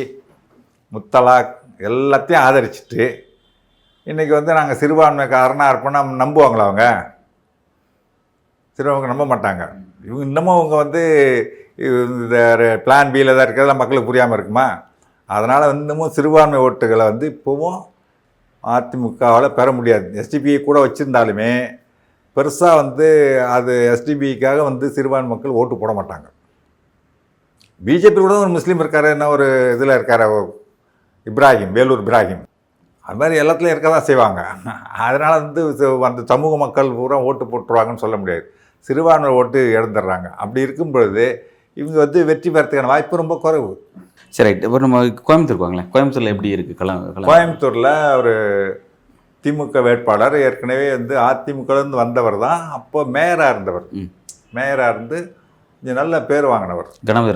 முத்தலாக் எல்லாத்தையும் ஆதரிச்சுட்டு இன்றைக்கி வந்து நாங்கள் சிறுபான்மைக்காரனாக இருப்போம்னா நம்புவாங்களா? அவங்க சிறுபான்மை நம்ப மாட்டாங்க. இவங்க இன்னமும் அவங்க வந்து இந்த பிளான் பியில் தான் இருக்கிறதெல்லாம் மக்களுக்கு புரியாமல் இருக்குமா? அதனால் இன்னமும் சிறுபான்மை ஓட்டுகளை வந்து இப்போவும் அதிமுகவால் பெற முடியாது. எஸ்டிபிஐ கூட வச்சுருந்தாலுமே பெருசாக வந்து அது எஸ்டிபிஐக்காக வந்து சிறுபான்மை மக்கள் ஓட்டு போட மாட்டாங்க. பிஜேபி கூட ஒரு முஸ்லீம் இருக்கார், என்ன ஒரு இதில் இருக்கார் இப்ராஹிம், வேலூர் இப்ராஹிம், அது மாதிரி எல்லாத்துலேயும் இருக்க தான் செய்வாங்க. அதனால் வந்து அந்த சமூக மக்கள் பூரா ஓட்டு போட்டுருவாங்கன்னு சொல்ல முடியாது. சிறுபான்மை ஓட்டு இழந்துடுறாங்க. அப்படி இருக்கும் பொழுது இவங்க வந்து வெற்றி பெறத்துக்கான வாய்ப்பு ரொம்ப குறைவு. சரி, ரைட். இப்போ நம்ம கோயம்புத்தூர் வாங்களேன். கோயம்புத்தூரில் எப்படி இருக்குது கோயம்புத்தூரில் ஒரு திமுக வேட்பாளர் ஏற்கனவே வந்து அதிமுகலேருந்து வந்தவர் தான். அப்போ மேயராக இருந்தவர். மேயராக இருந்து கொஞ்சம் நல்ல பேர் வாங்கினவர் கணபதி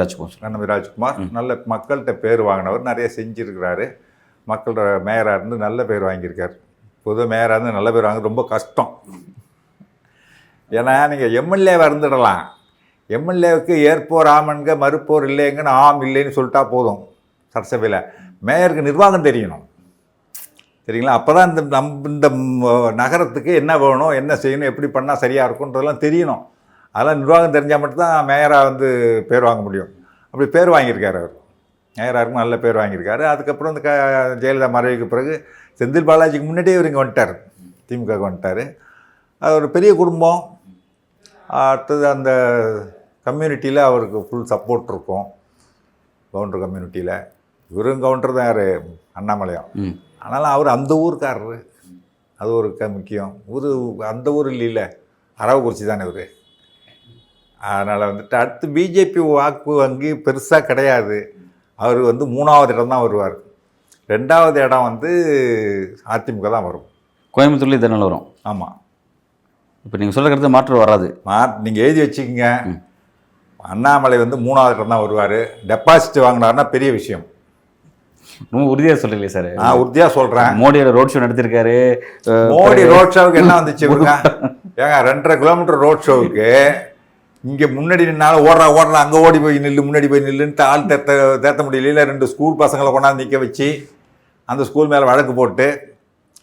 ராஜ்குமார். நல்ல மக்கள்கிட்ட பேர் வாங்கினவர், நிறைய செஞ்சுருக்கிறாரு. மக்களோட மேயராக இருந்து நல்ல பேர் வாங்கியிருக்கார். பொதுவாக மேயராக இருந்து நல்ல பேர் வாங்க ரொம்ப கஷ்டம். ஏன்னா நீங்கள் எம்எல்ஏவாக இருந்துடலாம். எம்எல்ஏவுக்கு ஏற்போர் ஆமன்க, மறுப்போர் இல்லைங்கன்னு ஆம் இல்லைன்னு சொல்லிட்டா போதும் சட்டசபையில். மேயருக்கு நிர்வாகம் தெரியணும், சரிங்களா? அப்போ தான் இந்த நகரத்துக்கு என்ன வேணும், என்ன செய்யணும், எப்படி பண்ணால் சரியாக இருக்குன்றதெல்லாம் தெரியணும். அதெல்லாம் நிர்வாகம் தெரிஞ்சால் மட்டும்தான் மேயராக வந்து பேர் வாங்க முடியும். அப்படி பேர் வாங்கியிருக்காரு அவர். மேயராருக்கும் நல்ல பேர் வாங்கியிருக்காரு. அதுக்கப்புறம் இந்த ஜெயலலிதா மறைவுக்கு பிறகு செந்தில் பாலாஜிக்கு முன்னாடியே இவர் இங்கே வந்துட்டார், திமுகவுக்கு வந்துட்டார். அது ஒரு பெரிய குடும்பம். அடுத்தது அந்த கம்யூனிட்டியில் அவருக்கு ஃபுல் சப்போர்ட் இருக்கும், கவுண்டர் கம்யூனிட்டியில். இவரும் கவுண்டர் தான், யார் அண்ணாமலையும். ஆனாலும் அவர் அந்த ஊருக்காரரு, அது ஒரு முக்கியம். அந்த ஊர் இல்லை, அரவக்குறிச்சி தானே இவர். அதனால் வந்துட்டு அடுத்து பிஜேபி வாக்கு வங்கி பெருசாக கிடையாது. அவர் வந்து 3வது இடம் தான் வருவார். 2வது இடம் வந்து அதிமுக தான் வரும். கோயம்புத்தூர்லேயே இதனால் வரும். ஆமாம். இப்போ நீங்கள் சொல்ல கருத்து மாற்றம் வராது. நீங்கள் எழுதி வச்சுக்கோங்க. அண்ணாமலை வந்து 3வது இடம் தான் வருவார். டெபாசிட் வாங்கினார்னா பெரிய விஷயம். ரொம்ப உறுதியாக சொல்கிறீங்களே சார்? நான் உறுதியாக சொல்கிறேன். மோடியோட ரோட் ஷோ நடத்திருக்காரு. மோடி ரோட் ஷோவுக்கு என்ன வந்துச்சு ஏங்க? 2.5 கிலோமீட்டர் ரோட் ஷோவுக்கு இங்கே முன்னாடி நின்னாலும் ஓடுறான் அங்கே ஓடி போய் நில்லு, முன்னாடி போய் நில்லுன்ட்டு ஆள் தேர்த்த முடியல. 2 ஸ்கூல் பசங்களை கொண்டாந்து நிற்க வச்சு அந்த ஸ்கூல் மேலே வழக்கு போட்டு,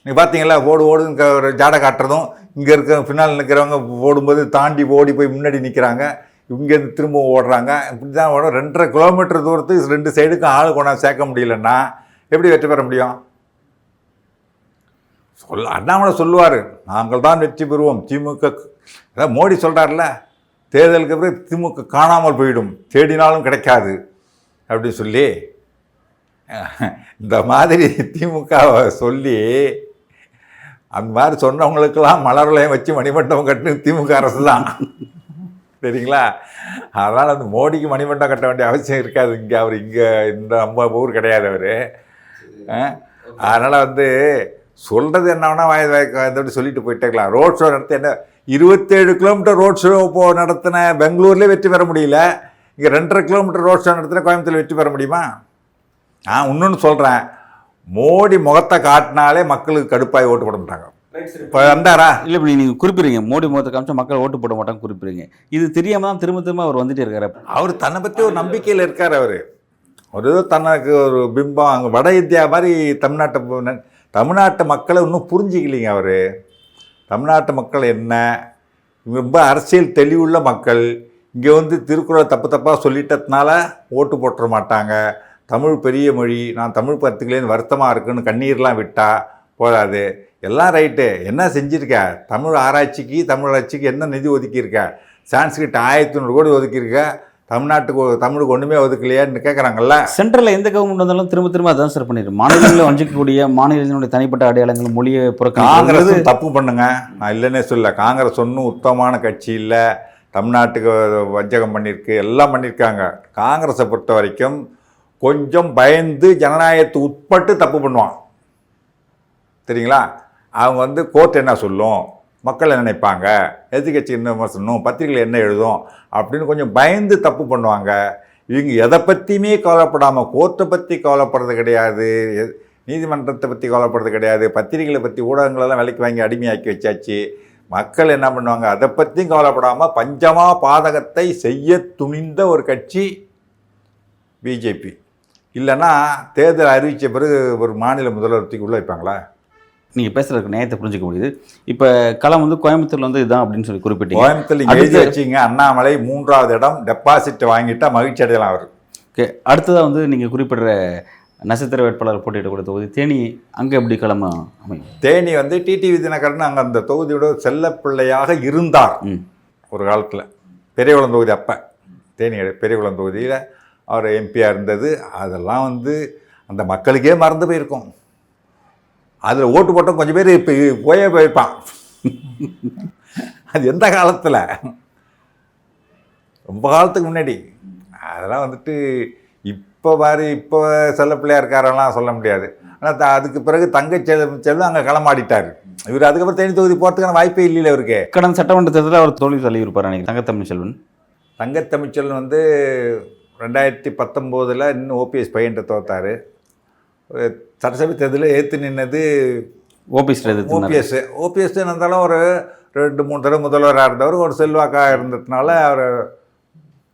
நீங்கள் பார்த்தீங்களா, ஓடுன்னு ஒரு ஜாடை காட்டுறதும், இங்கே இருக்க பின்னால் நிற்கிறவங்க ஓடும்போது தாண்டி ஓடி போய் முன்னாடி நிற்கிறாங்க, இங்கேருந்து திரும்ப ஓடுறாங்க. இப்படி தான் ஓடும். 2.5 கிலோமீட்டர் தூரத்துக்கு 2 சைடுக்கும் ஆள் கொண்டாந்து சேர்க்க முடியலன்னா எப்படி வெற்றி பெற முடியும்? அண்ணாமலை சொல்லுவார், நாங்கள் தான் வெற்றி பெறுவோம் திமுக. அதான் மோடி சொல்கிறார்ல, தேர்தலுக்கு பிறகு திமுக காணாமல் போயிடும், தேடினாலும் கிடைக்காது அப்படின்னு சொல்லி இந்த மாதிரி திமுகவை சொல்லி அந்த மாதிரி சொன்னவங்களுக்கெல்லாம் மலர்லையும் வச்சு மணிமண்டபம் கட்டு திமுக அரசு தான், சரிங்களா? அதனால் அந்த மோடிக்கு மணிமண்டபம் கட்ட வேண்டிய அவசியம் இருக்காது. அவர் இந்த நம்ம ஊர் கிடையாது அவர். அதனால் வந்து சொல்கிறது என்னன்னா வாய்க்கு சொல்லிட்டு போயிட்டே இருக்கலாம். ரோட் ஷோ நடத்த என்ன 27 கிலோமீட்டர் ரோட் ஷோ நடத்தின பெங்களூர்லேயே வெற்றி பெற முடியல. இங்கே 2.5 கிலோமீட்டர் ரோட் ஷோ நடத்தின கோயம்புத்தூரில் வெற்றி பெற முடியுமா? நான் இன்னொன்று சொல்கிறேன், மோடி முகத்தை காட்டினாலே மக்களுக்கு கடுப்பாய் ஓட்டு போட மாட்டாங்க. இப்போ வந்தாரா இல்லை, இப்படி நீங்கள் குறிப்பிடுறீங்க, மோடி முகத்தை காமிச்சா மக்கள் ஓட்டு போட மாட்டாங்க குறிப்பிடுறீங்க. இது தெரியாமல் தான் திரும்ப அவர் வந்துட்டே இருக்காரு. அவர் தன்னை பற்றி ஒரு நம்பிக்கையில் இருக்கார். அவர் ஒரு தனக்கு ஒரு பிம்பம். அங்கே வட இந்தியா மாதிரி தமிழ்நாட்டு மக்களை இன்னும் புரிஞ்சிக்கலிங்க அவர். தமிழ்நாட்டு மக்கள் என்ன, ரொம்ப அரசியல் தெளிவுள்ள மக்கள். இங்கே வந்து திருக்குறளை தப்பாக சொல்லிட்டதுனால ஓட்டு போட்டுற மாட்டாங்க. தமிழ் பெரிய மொழி, நான் தமிழ் கற்றுக்கலேன்னு வருத்தமாக இருக்குன்னு கண்ணீர்லாம் விட்டால் போதாது. எல்லாம் ரைட்டு, என்ன செஞ்சுருக்க? தமிழ் ஆராய்ச்சிக்கு தமிழ் ஆட்சிக்கு என்ன நிதி ஒதுக்கியிருக்க? சான்ஸ்கிரிட் 1500 கோடி ஒதுக்கியிருக்க. தமிழுக்கு ஒன்றுமே ஒதுக்கலையான்னு கேட்குறாங்கல்ல. சென்ட்ரலில் எந்த கவர்மெண்ட் வந்தாலும் திரும்ப அதான் சார் பண்ணிடுறோம். மாநிலங்களில் வஞ்சிக்கக்கூடிய மாநிலத்தினுடைய தனிப்பட்ட அடையாளங்கள், மொழியை காங்கிரஸ் தப்பு பண்ணுங்க, நான் இல்லைன்னே சொல்ல. காங்கிரஸ் ஒன்றும் உத்தமமான கட்சி இல்லை. தமிழ்நாட்டுக்கு வஞ்சகம் பண்ணியிருக்கு, எல்லாம் பண்ணியிருக்காங்க. காங்கிரஸை பொறுத்த வரைக்கும் கொஞ்சம் பயந்து ஜனநாயகத்தை உட்பட்டு தப்பு பண்ணுவான். சரிங்களா? அவங்க வந்து கோர்ட் என்ன சொல்லும், மக்கள் என்ன நினைப்பாங்க, எதிர்கட்சி என்ன விமர்சனம், பத்திரிகைகள் என்ன எழுதும் அப்படின்னு கொஞ்சம் பயந்து தப்பு பண்ணுவாங்க. இவங்க எதை பற்றியுமே கவலைப்படாமல், கோர்ட்டை பற்றி கவலைப்படுறது கிடையாது, நீதிமன்றத்தை பற்றி கவலைப்படுறது கிடையாது, பத்திரிகைகளை பற்றி ஊடகங்களெல்லாம் விலைக்கு வாங்கி அடிமையாக்கி வச்சாச்சு. மக்கள் என்ன பண்ணுவாங்க, அதை பற்றியும் கவலைப்படாமல் பஞ்சமா பாதகத்தை செய்ய துணிந்த ஒரு கட்சி பிஜேபி. இல்லைன்னா தேர்தல் அறிவித்த பிறகு ஒரு மாநில முதல்வர்த்துக்கு உள்ளே வைப்பாங்களா? நீங்கள் பேசுகிறதுக்கு நேரத்தை புரிஞ்சிக்க முடியுது. இப்போ களம் வந்து கோயம்புத்தூர்ல வந்து இதுதான் அப்படின்னு சொல்லி குறிப்பிட்டீங்க. கோயம்புத்தூர் எழுதி வச்சிங்க, அண்ணாமலை 3வது இடம், டெபாசிட் வாங்கிட்டா மகிழ்ச்சி அடையலாம் அவர். ஓகே, அடுத்ததாக வந்து நீங்கள் குறிப்பிடுற நட்சத்திர வேட்பாளர் போட்டியிடக்கூடிய தொகுதி தேனி, அங்கே எப்படி களம் அமையும்? தேனி வந்து டிடிவி தினகரன் அங்கே அந்த தொகுதியோட செல்லப்பிள்ளையாக இருந்தார் ஒரு காலத்தில். பெரியகுளம் தொகுதி அப்போ தேனி பெரியகுளம் தொகுதியில் அவர் எம்பியாக இருந்தது. அதெல்லாம் வந்து அந்த மக்களுக்கே மறந்து போயிருக்கும். அதில் ஓட்டு போட்ட கொஞ்சம் பேர் இப்போ போயிருப்பான். அது எந்த காலத்தில், ரொம்ப காலத்துக்கு முன்னாடி. அதெல்லாம் வந்துட்டு இப்போ பாரு, இப்போ செல்ல பிள்ளையாக இருக்காரெல்லாம் சொல்ல முடியாது. ஆனால் அதுக்கு பிறகு தங்கச்செல்வம் அங்கே களமாடிட்டார். இவர் அதுக்கப்புறம் தேனி தொகுதி போகிறதுக்கான வாய்ப்பே இல்லையில அவருக்கு. கடந்த சட்டமன்ற தேர்தலில் அவர் தோல்வி தள்ளி இருப்பார் நினைக்கிறேன். தங்கத்தமிழ்ச்செல்வன் வந்து 2019 இன்னும் ஓபிஎஸ் பையன்ட்ட தோத்தார். சட்டசபை தேர்தலில் ஏற்று நின்னது ஓபிஎஸ் இருந்தாலும் ஒரு 2-3 தடவை முதல்வராக இருந்தவர், ஒரு செல்வாக்காக இருந்ததுனால அவர்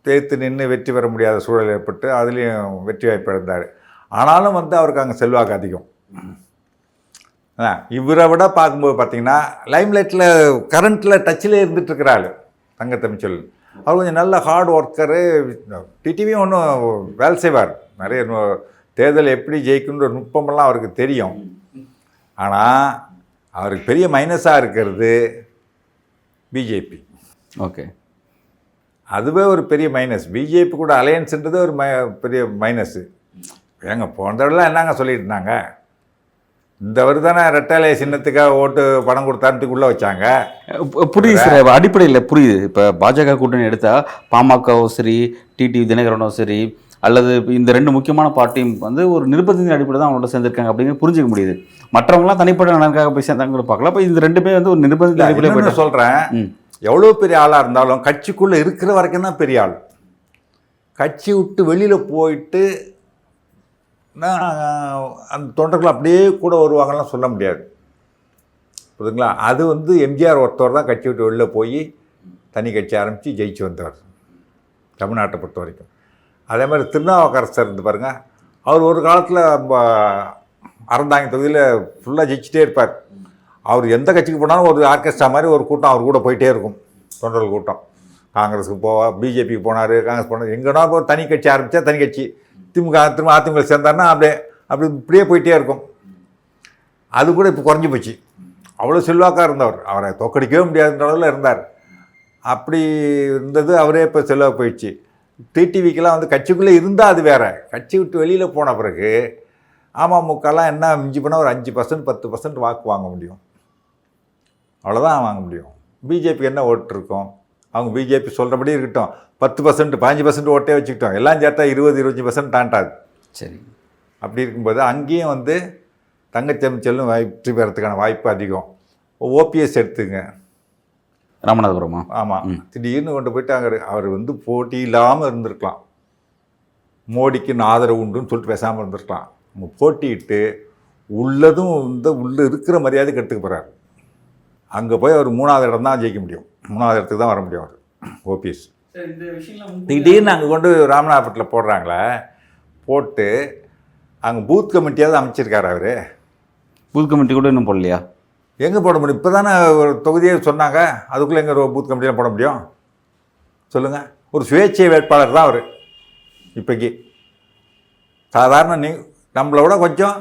தேர்த்து நின்று வெற்றி பெற முடியாத சூழல் ஏற்பட்டு அதுலேயும் வெற்றி வாய்ப்பு இழந்தார். ஆனாலும் வந்து அவருக்கு அங்கே செல்வாக்கு அதிகம். இவரை விட பார்க்கும்போது பார்த்தீங்கன்னா லைம்லைட்டில் கரண்ட்டில் டச்சில் இருந்துகிட்ருக்கிறாள் தங்கத்தமிழ்ச்செல்வன். அவர் கொஞ்சம் நல்ல ஹார்ட் ஒர்க்கரு. டிடிவியும் ஒன்றும் வேலை செய்வார். நிறைய தேர்தல் எப்படி ஜெயிக்கணுன்ற நுட்பமெல்லாம் அவருக்கு தெரியும். ஆனால் அவருக்கு பெரிய மைனஸாக இருக்கிறது பிஜேபி. ஓகே, அதுவே ஒரு பெரிய மைனஸ். பிஜேபி கூட அலையன்ஸுன்றது ஒரு பெரிய மைனஸு. ஏங்க போனதெல்லாம் என்னங்க சொல்லிட்டு இருந்தாங்க, இந்த வருதானே ரெட்டாலை சின்னத்துக்காக ஓட்டு பணம் கொடுத்தாருக்குள்ளே வச்சாங்க. புரியுது சார், அடிப்படையில் புரியுது. இப்போ பாஜக கூட்டணி எடுத்தால் பாமகவும் சரி, டிடிவி தினகரனும் சரி, அல்லது இந்த 2 முக்கியமான பார்ட்டியும் வந்து ஒரு நிர்பந்தத்தின் அடிப்படையில் தான் அவங்களோட சேர்ந்துருக்காங்க அப்படிங்கிறது புரிஞ்சிக்க முடியுது. மற்றவங்களாம் தனிப்பட்ட நலனுக்காக போய் சேர்ந்தாங்க பார்க்கலாம். இப்போ இந்த 2 பேர் வந்து ஒரு நிர்பந்தத்தின் அடிப்படையில் சொல்கிறேன். எவ்வளோ பெரிய ஆளாக இருந்தாலும் கட்சிக்குள்ளே இருக்கிற வரைக்கும் தான் பெரிய ஆள். கட்சி விட்டு வெளியில் போயிட்டு அந்த தொண்டர்கள் அப்படியே கூட வருவாங்கலாம் சொல்ல முடியாது. புரியுதுங்களா? அது வந்து எம்ஜிஆர் ஒருத்தவர் தான் கட்சி விட்டு வெளியில் போய் தனி கட்சி ஆரம்பித்து ஜெயிச்சு வந்தவர் தமிழ்நாட்டை பொறுத்த வரைக்கும். அதே மாதிரி திருநாவுக்கரசர் இருந்து பாருங்கள், அவர் ஒரு காலத்தில் அறந்தாங்க தொகுதியில் ஃபுல்லாக ஜெயிச்சிட்டே இருப்பார். அவர் எந்த கட்சிக்கு போனாலும் ஒரு ஆர்கெஸ்ட்ரா மாதிரி ஒரு கூட்டம் அவர் கூட போயிட்டே இருக்கும், தொண்டர்கள் கூட்டம். காங்கிரஸுக்கு போவார், பிஜேபிக்கு போனார், காங்கிரஸ் போனார், எங்கன்னா இப்போ தனி கட்சி ஆரம்பித்தா தனி கட்சி, திரும்ப அதிமுக சேர்ந்தாருன்னா இப்படியே போயிட்டே இருக்கும். அது கூட இப்போ குறைஞ்சி போச்சு. அவ்வளோ செல்வாக்காக இருந்தவர், அவரை தோக்கடிக்கவே முடியாதுன்ற அளவில் இருந்தார். அப்படி இருந்தது, அவரே இப்போ செல்வாக்கு போயிடுச்சு. டிடிவிக்கெல்லாம் வந்து கட்சிக்குள்ளே இருந்தால் அது வேறு, கட்சி விட்டு வெளியில் போன பிறகு அமமுகலாம் என்ன மிஞ்சி போனால் ஒரு 5% 10% வாக்கு வாங்க முடியும், அவ்வளோதான் வாங்க முடியும். பிஜேபிக்கு என்ன ஓட்டு இருக்கும்? அவங்க பிஜேபி சொல்கிறபடி இருக்கட்டும், 10% 15% ஓட்டே வச்சுக்கிட்டோம், எல்லாம் சேர்த்தா 20-25% தாண்டாது. சரி, அப்படி இருக்கும்போது அங்கேயும் வந்து தங்கத்தமிழ்ச்செல்வன் வெற்றி பெறத்துக்கான வாய்ப்பு அதிகம். ஓபிஎஸ் எடுத்துங்க, ராமநாதபுரமா? ஆமாம், திடீர்னு கொண்டு போயிட்டு அங்கே அவர் வந்து போட்டி இல்லாமல் இருந்திருக்கலாம், மோடிக்கு ஆதரவு உண்டுன்னு சொல்லிட்டு பேசாமல் இருந்திருக்கலாம். அவங்க போட்டிட்டு உள்ளதும் இந்த உள்ளே இருக்கிற மரியாதை கெடுத்துக்க போகிறார். அங்கே போய் அவர் 3வது இடம் தான் ஜெயிக்க முடியும், 3வது இடத்துக்கு தான் வர முடியும் அவர் ஓபிஎஸ். திடீர்னு அங்கே கொண்டு ராமநாதபுரத்தில் போடுறாங்களே, போட்டு அங்கே பூத் கமிட்டியாவது அமைச்சிருக்காரு அவர். பூத் கமிட்டி கூட இன்னும் போடலையா? எங்கே போட முடியும்? இப்போ தானே ஒரு தொகுதியே சொன்னாங்க, அதுக்குள்ளே எங்கே பூத் கமிட்டியில் போட முடியும் சொல்லுங்கள்? ஒரு சுயேட்சை வேட்பாளர் தான் அவர் இப்போக்கி. சாதாரண நம்மளை விட கொஞ்சம்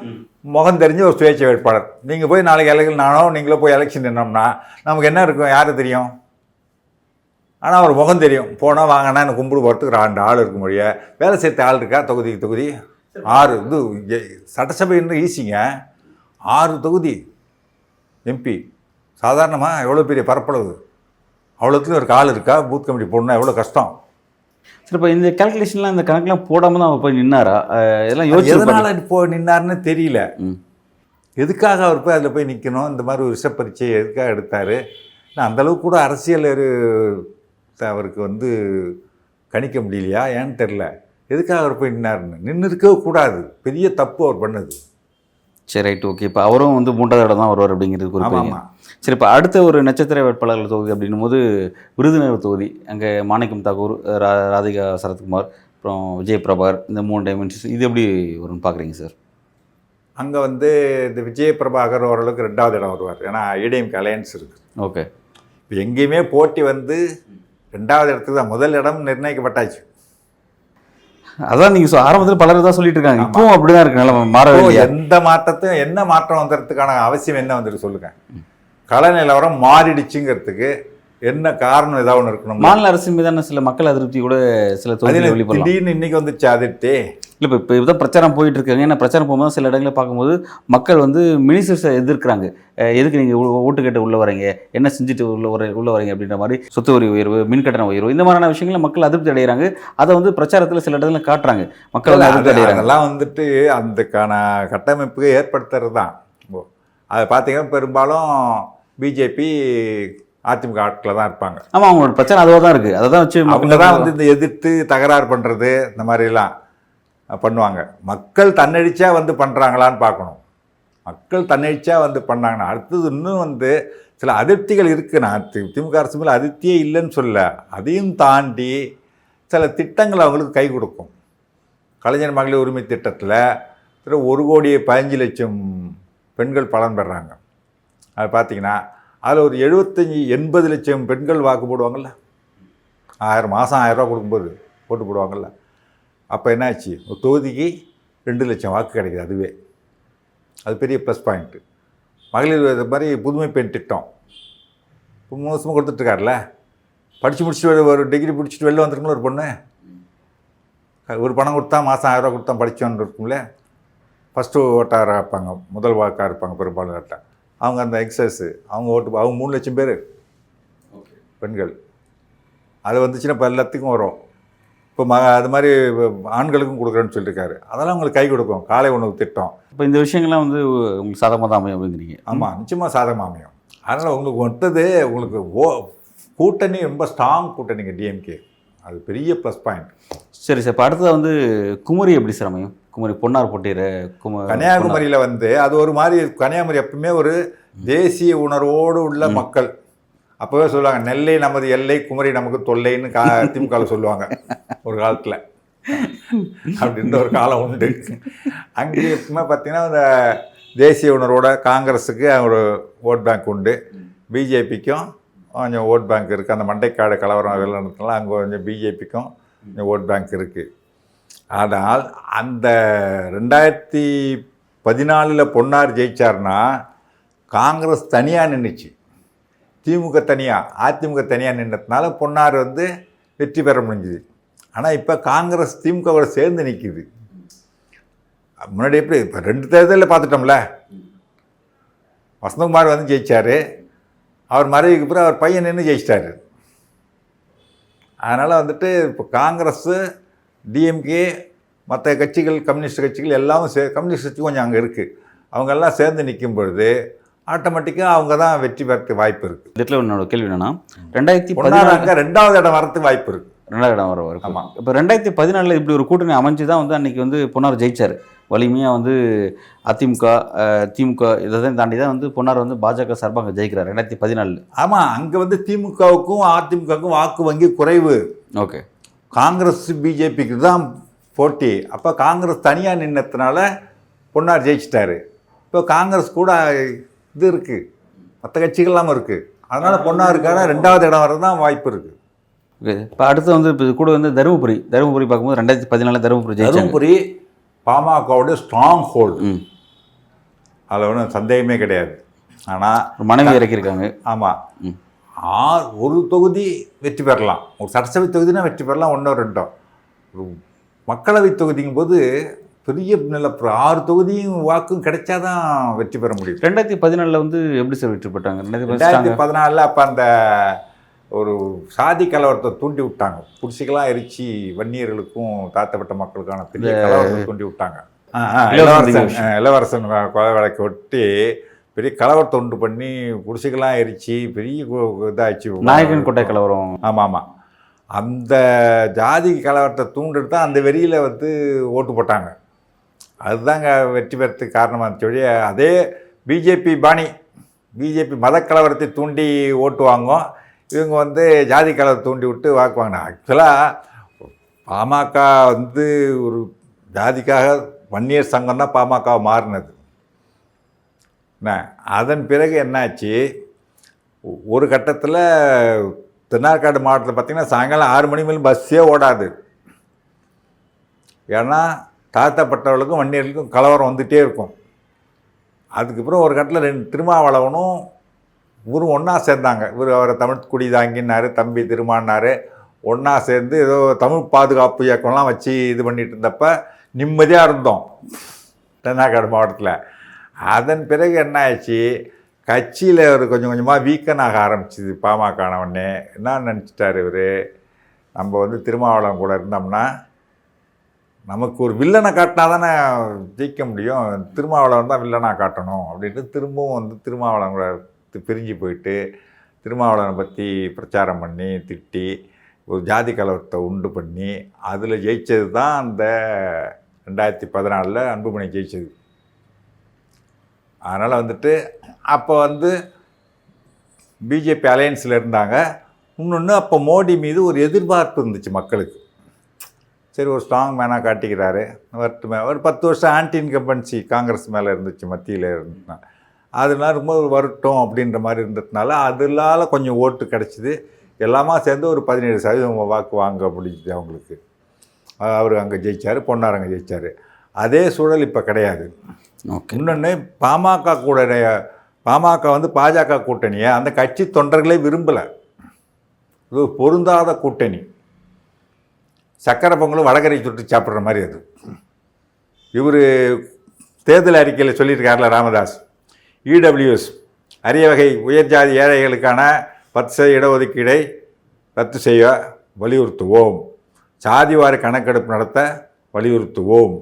முகம் தெரிஞ்ச ஒரு சுயேட்சை வேட்பாளர். நீங்கள் போய் நாளைக்கு எலெக்ஷன் நீங்களோ போய் எலெக்ஷன் நின்னோம்னா நமக்கு என்ன இருக்கும், யாரு தெரியும்? ஆனால் அவர் முகம் தெரியும். போனால் வாங்கினா எனக்கு கும்பிடு போகிறதுக்கு 2 ஆள் இருக்கும் மொழிய, வேலை சேர்த்த ஆள் இருக்கா? தொகுதி 6. இது சட்டசபை ஈஸிங்க, 6 தொகுதி எம்பி. சாதாரணமாக எவ்வளோ பெரிய பரப்பளவு. அவ்வளோத்துலையும் ஒரு கால் இருக்கா பூத் கமிட்டி போடணும்னா எவ்வளோ கஷ்டம். சரி, இப்போ இந்த கால்குலேஷன்லாம் இந்த கணக்கெலாம் போடாமல் தான் அவர் போய் நின்னாரா? இதெல்லாம் யோசிச்சு எதனால் இப்போ நின்னாருன்னு தெரியல. எதுக்காக அவர் போய் அதில் போய் நிற்கணும்? இந்த மாதிரி ஒரு விஷ பரீட்சை எதுக்காக எடுத்தார்? நான் அந்தளவுக்கு கூட அரசியல் அவருக்கு வந்து கணிக்க முடியலையா ஏன்னு தெரில. எதுக்காக அவர் போய் நின்னாருன்னு நின்று இருக்கவே கூடாது. பெரிய தப்பு அவர் பண்ணது. சரி, ரைட், ஓகே. இப்போ அவரும் வந்து 3வது இடம் தான் வருவார் அப்படிங்கிறது குறிப்பிட்ட. சரி, இப்போ அடுத்த ஒரு நட்சத்திர வேட்பாளர்கள் தொகுதி அப்படின்னும் போது விருதுநகர் தொகுதி, அங்கே மாணிக்கம் தாக்கூர், ராதிகா சரத்குமார், அப்புறம் விஜய் பிரபாகர், இந்த 3 டைமென்ஷன்ஸ், இது எப்படி வரும்னு பார்க்குறீங்க சார்? அங்கே வந்து இந்த விஜய் பிரபாகர் ஓரளவுக்கு 2வது இடம் வருவார். ஏன்னா ஏடிஎம்கே அலையன்ஸ் இருக்குது. ஓகே. இப்போ எங்கேயுமே போட்டி வந்து 2வது இடத்துக்கு தான், முதல் இடம் நிர்ணயிக்கப்பட்டாச்சு. அதான் நீங்கள் ஆரம்பத்தில் பலர் தான் சொல்லிட்டு இருக்காங்க. இப்பவும் அப்படிதான் இருக்கு. நல்லா மாறவே இல்லையா? எந்த மாற்றத்தையும் என்ன மாற்றம் வந்துடுறதுக்கான அவசியம் என்ன வந்துட்டு சொல்லுங்க. கள நிலவரம் மாறிடுச்சுங்கிறதுக்கு என்ன காரணம்? ஏதாவது ஒன்று இருக்கணும். மாநில அரசு மீதான சில மக்கள் அதிருப்தி கூட சில தொகுதியில் வெளிப்படலாம். திடீர்னு இன்னைக்கு வந்துச்சு அதிருப்தி. இல்லை, இப்போ இதுதான் பிரச்சாரம் போயிட்டு இருக்காங்க. ஏன்னா பிரச்சாரம் போகும்போது சில இடங்களில் பார்க்கும்போது மக்கள் வந்து மினிஸ்டர்ஸை எதிர்க்கிறாங்க. எதுக்கு நீங்கள் ஓட்டு கேட்டு உள்ளே வரீங்க, என்ன செஞ்சுட்டு உள்ள வரீங்க அப்படின்ற மாதிரி, சொத்து வரி உயர்வு, மின்கட்டண உயர்வு, இந்த மாதிரியான விஷயங்களை மக்கள் அதிருப்தி அடைகிறாங்க. அதை வந்து பிரச்சாரத்தில் சில இடத்துல காட்டுறாங்க. மக்கள் அதிருப்தி அடைகிறாங்க. அதெல்லாம் வந்துட்டு அதுக்கான கட்டமைப்புக்கு ஏற்படுத்துறது தான். அதை பார்த்தீங்கன்னா பெரும்பாலும் பிஜேபி அதிமுக ஆட்களில் தான் இருப்பாங்க. ஆமாம், அவங்களோட பிரச்சனை அதுவாக தான் இருக்குது. அதை தான் வச்சு அவங்க தான் வந்து இந்த எதிர்த்து தகராறு பண்ணுறது இந்த மாதிரிலாம் பண்ணுவாங்க. மக்கள் தன்னெழுச்சியாக வந்து பண்ணுறாங்களான்னு பார்க்கணும். மக்கள் தன்னெழுச்சியாக வந்து பண்ணாங்கன்னா அடுத்தது இன்னும் வந்து சில அதிருப்திகள் இருக்குது. நான் திமுக அரசு மேலே அதிருப்தியே இல்லைன்னு சொல்ல, அதையும் தாண்டி சில திட்டங்கள் அவங்களுக்கு கை கொடுக்கும். கலைஞர் மகளிர் உரிமை திட்டத்தில் 1,15,00,000 பெண்கள் பலன் பெறாங்க. அது பார்த்திங்கன்னா அதில் ஒரு 75-80 லட்சம் பெண்கள் வாக்கு போடுவாங்கள்ல. 1000 மாதம் 1000 ரூபா கொடுக்கும்போது போட்டு போடுவாங்கள்ல. அப்போ என்னாச்சு, ஒரு தொகுதிக்கு 2 லட்சம் வாக்கு கிடைக்குது. அதுவே அது பெரிய ப்ளஸ் பாயிண்ட்டு. மகளிர் இது மாதிரி புதுமை பெண் திட்டம் இப்போ 3 வருஷமாக கொடுத்துட்ருக்காருல. படித்து முடிச்சுட்டு ஒரு டிகிரி பிடிச்சிட்டு வெளில வந்துருக்கும்ல ஒரு பொண்ணு, ஒரு பணம் கொடுத்தா மாதம் 1000 ரூபா கொடுத்தா படித்தோன்னு இருக்கும்ல. ஃபஸ்ட்டு ஓட்டாக இருப்பாங்க, முதல் வாக்காக இருப்பாங்க பெரும்பாலும் ஓட்டாக. அவங்க அந்த எக்ஸஸ் அவங்க ஓட்டு, அவங்க 3 லட்சம் பேர் பெண்கள். அது வந்துச்சுன்னா இப்போ எல்லாத்துக்கும் வரும். இப்போ அது மாதிரி ஆண்களுக்கும் கொடுக்குறேன்னு சொல்லியிருக்காரு. அதெல்லாம் உங்களுக்கு கை கொடுக்கும். காலை உணவு திட்டம். இப்போ இந்த விஷயங்கள்லாம் வந்து உங்களுக்கு சாதகமாக தான் அமையும் அப்படிங்கிறீங்க? ஆமாம், நிச்சயமாக சாதகமாக அமையும். அதனால் உங்களுக்கு ஒட்டது உங்களுக்கு கூட்டணி ரொம்ப ஸ்ட்ராங் கூட்டணிங்க டிஎம்கே. அது பெரிய ப்ளஸ் பாயிண்ட். சரி சார், இப்போ அடுத்தது வந்து குமரி எப்படி சார் அமையும்? குமரி பொன்னார் போட்டியிற கன்னியாகுமரியில் வந்து அது ஒரு மாதிரி, கன்னியாகுமரி எப்பவுமே ஒரு தேசிய உணர்வோடு உள்ள மக்கள். அப்போவே சொல்லுவாங்க, நெல்லை நமது எல்லை, குமரி நமக்கு தொல்லைன்னு திமுகவில் சொல்லுவாங்க ஒரு காலத்தில். அப்படின்ற ஒரு காலம் உண்டு. அங்கே எப்பவுமே பார்த்திங்கன்னா இந்த தேசிய உணர்வோட காங்கிரஸுக்கு ஒரு ஓட் பேங்க் உண்டு, பிஜேபிக்கும் கொஞ்சம் ஓட் பேங்க் இருக்குது. அந்த மண்டைக்காடு கலவரம் வெள்ளத்தினால அங்கே கொஞ்சம் பிஜேபிக்கும் கொஞ்சம் ஓட் பேங்க் இருக்குது. ஆனால் அந்த 2014 பொன்னார் ஜெயிச்சார்னா காங்கிரஸ் தனியாக நின்றுச்சு, திமுக தனியாக, அதிமுக தனியாக நின்றதுனால பொன்னார் வந்து வெற்றி பெற முடிஞ்சுது. ஆனால் இப்போ காங்கிரஸ் திமுகவோட சேர்ந்து நிற்கிது. முன்னாடி எப்படி இப்போ 2 தேர்தலில் பார்த்துட்டோம்ல. வசந்தகுமார் வந்து ஜெயிச்சார், அவர் மறைவுக்கு பிறகு அவர் பையன் நின்று ஜெயிச்சிட்டாரு. அதனால் வந்துட்டு இப்போ காங்கிரஸு, டிஎம்கே, மற்ற கட்சிகள், கம்யூனிஸ்ட் கட்சிகள் எல்லாமே கம்யூனிஸ்ட் கட்சி கொஞ்சம் அங்கே இருக்குது. அவங்கெல்லாம் சேர்ந்து நிற்கும் பொழுது ஆட்டோமேட்டிக்காக அவங்க தான் வெற்றி பெறத்துக்கு வாய்ப்பு இருக்குது. இதில் என்னோட கேள்வி என்னன்னா, 2014 2வது இடம் வரத்துக்கு வாய்ப்பு இருக்குது. 2வது இடம் வர. ஆமாம். இப்போ 2014 இப்படி ஒரு கூட்டணி அமைஞ்சு தான் வந்து அன்றைக்கி வந்து பொன்னார் ஜெயிச்சார். வலிமையாக வந்து அதிமுக, திமுக இதைதான் தாண்டி தான் வந்து பொன்னார் வந்து பாஜக சார்பாக அங்கே ஜெயிக்கிறார் 2014. ஆமாம், அங்கே வந்து திமுகவுக்கும் அதிமுகவுக்கும் வாக்கு வங்கி குறைவு. ஓகே. காங்கிரஸ் பிஜேபிக்கு தான் போட்டி. அப்போ காங்கிரஸ் தனியாக நின்றதுனால பொன்னார் ஜெயிச்சிட்டாரு. இப்போ காங்கிரஸ் கூட இது இருக்குது, மற்ற கட்சிகள்லாம் இருக்குது. அதனால் பொன்னாருக்கான 2வது இடம் வர தான் வாய்ப்பு இருக்குது. ஓகே. இப்போ அடுத்து வந்து இப்போ கூட வந்து தருமபுரி பார்க்கும்போது 2014 தருமபுரி பாமகவுடைய ஸ்ட்ராங் ஹோல்டு, அதில் ஒன்றும் சந்தேகமே கிடையாது. ஆனால் மனைவி இறக்கியிருக்காங்க. ஆமாம், ஒரு தொகுதி வெற்றி பெறலாம், ஒரு சட்டசபை தொகுதினா வெற்றி பெறலாம், 1-2. ஒரு மக்களவை தொகுதிங்கும் போது பெரிய நல்ல 6 தொகுதியும் வாக்கும் கிடைச்சாதான் வெற்றி பெற முடியும். 2014 வந்து எப்படி சார் வெற்றி பெற்றாங்க? 2014 அப்போ அந்த ஒரு சாதி கலவரத்தை தூண்டி விட்டாங்க. குடிசைகளாம் எரிச்சு வன்னியர்களுக்கும் தாழ்த்தப்பட்ட மக்களுக்கான பெரிய கலவரத்தை தூண்டி விட்டாங்க. இளவரசன் கொலை வழக்கு ஒட்டி பெரிய கலவரத்தை உண்டு பண்ணி குடிசைகளாம் எரிச்சு பெரிய இதாகிடுச்சு. நாயக்கன் கோட்டை கலவரம். ஆமாம் ஆமாம். அந்த ஜாதி கலவரத்தை தூண்டுட்டு தான் அந்த வெறியில் வந்து ஓட்டு போட்டாங்க. அதுதாங்க வெற்றி பெறத்துக்கு காரணமாக இருந்துச்சு. அதே பிஜேபி பாணி, பிஜேபி மத கலவரத்தை தூண்டி ஓட்டு வாங்கும், இவங்க வந்து ஜாதி கலவரத்தை தூண்டி விட்டு வாக்கு வாங்கினாங்க. ஆக்சுவலாக பாமக வந்து ஒரு ஜாதிக்காக வன்னியர் சங்கம் தான் பாமகவை மாறினது. என்ன அதன் பிறகு என்னாச்சு, ஒரு கட்டத்தில் திருநாற்காடு மாவட்டத்தில் பார்த்திங்கன்னா சாயங்காலம் 6 மணி மேலும் பஸ்ஸே ஓடாது. ஏன்னா தாழ்த்தப்பட்டவர்களுக்கும் வன்னியர்களுக்கும் கலவரம் வந்துகிட்டே இருக்கும். அதுக்கப்புறம் ஒரு கட்டத்தில் 2 திருமாவளவனும் இவரும் ஒன்றா சேர்ந்தாங்க. இவர் அவரை தமிழ் குடி தாங்கினார், தம்பி திருமானார். ஒன்றா சேர்ந்து ஏதோ தமிழ் பாதுகாப்பு இயக்கம்லாம் வச்சு இது பண்ணிகிட்டு இருந்தப்போ நிம்மதியாக இருந்தோம் திருநாற்காடு மாவட்டத்தில். அதன் பிறகு என்ன ஆயிடுச்சு, கட்சியில் ஒரு கொஞ்சம் கொஞ்சமாக வீக்கனாக ஆரம்பிச்சிது பாமகனவொடனே. என்ன நினச்சிட்டார் இவர், நம்ம வந்து திருமாவளவன் கூட இருந்தோம்னா நமக்கு ஒரு வில்லனை காட்டினா தானே ஜெயிக்க முடியும், திருமாவளவன் தான் வில்லனாக காட்டணும் அப்படின்ட்டு திரும்பவும் வந்து திருமாவளவன் கூட பிரிஞ்சு போயிட்டு திருமாவளவனை பற்றி பிரச்சாரம் பண்ணி திட்டி ஒரு ஜாதி கலவரத்தை உண்டு பண்ணி அதில் ஜெயித்தது தான் அந்த 2014 அன்புமணி ஜெயிச்சது. அதனால் வந்துட்டு அப்போ வந்து பிஜேபி அலையன்ஸில் இருந்தாங்க. இன்னொன்று அப்போ மோடி மீது ஒரு எதிர்பார்ப்பு இருந்துச்சு மக்களுக்கு. சரி ஒரு ஸ்ட்ராங் மேனாக காட்டிக்கிறாரு, வரட்டுமே. ஒரு 10 வருஷம் ஆன்டி இன்கம்பன்சி காங்கிரஸ் மேலே இருந்துச்சு, மத்தியில் இருந்துச்சுன்னா அதனால ரொம்ப வரட்டும் அப்படின்ற மாதிரி இருந்ததுனால அதனால கொஞ்சம் ஓட்டு கிடச்சிது. எல்லாமா சேர்ந்து ஒரு 17% வாக்கு வாங்க முடிஞ்சுது அவங்களுக்கு. அவர் அங்கே ஜெயித்தார், பொன்னார் அங்கே ஜெயித்தார். அதே சூழல் இப்போ கிடையாது. இன்னொன்று பாமக வந்து பாஜக கூட்டணியை அந்த கட்சி தொண்டர்களே விரும்பலை. இது பொருந்தாத கூட்டணி. சக்கரை பொங்கலும் வடகரை சுட்டு சாப்பிட்ற மாதிரி அது. இவர் தேர்தல் அறிக்கையில் சொல்லியிருக்காருல ராமதாஸ், இடபிள்யூஎஸ் அரிய வகை உயர்ஜாதி ஏழைகளுக்கான 10% இடஒதுக்கீடை ரத்து செய்ய வலியுறுத்துவோம், சாதிவாரி கணக்கெடுப்பு நடத்த வலியுறுத்துவோம்,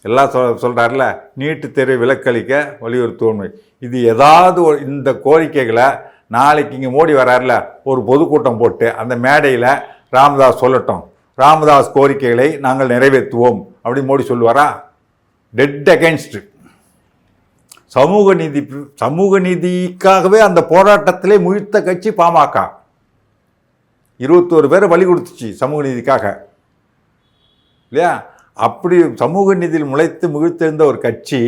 எல்லாம் சொல்கிறார்ல, நீட்டு தேர்வை விலக்களிக்க வலியுறுத்துவோம். இது ஏதாவது இந்த கோரிக்கைகளை நாளைக்கு இங்கே மோடி வராருல ஒரு பொதுக்கூட்டம் போட்டு அந்த மேடையில் ராமதாஸ் சொல்லட்டும், ராமதாஸ் கோரிக்கைகளை நாங்கள் நிறைவேற்றுவோம் அப்படின்னு மோடி சொல்லுவாரா? Dead against. சமூக நீதிக்காகவே அந்த போராட்டத்திலே முழித்த கட்சி பாமக. 21 பேரை பலி கொடுத்துச்சு சமூக நீதிக்காக, இல்லையா? அப்படி சமூக நீதியில் முழித்திருந்த ஒரு கட்சி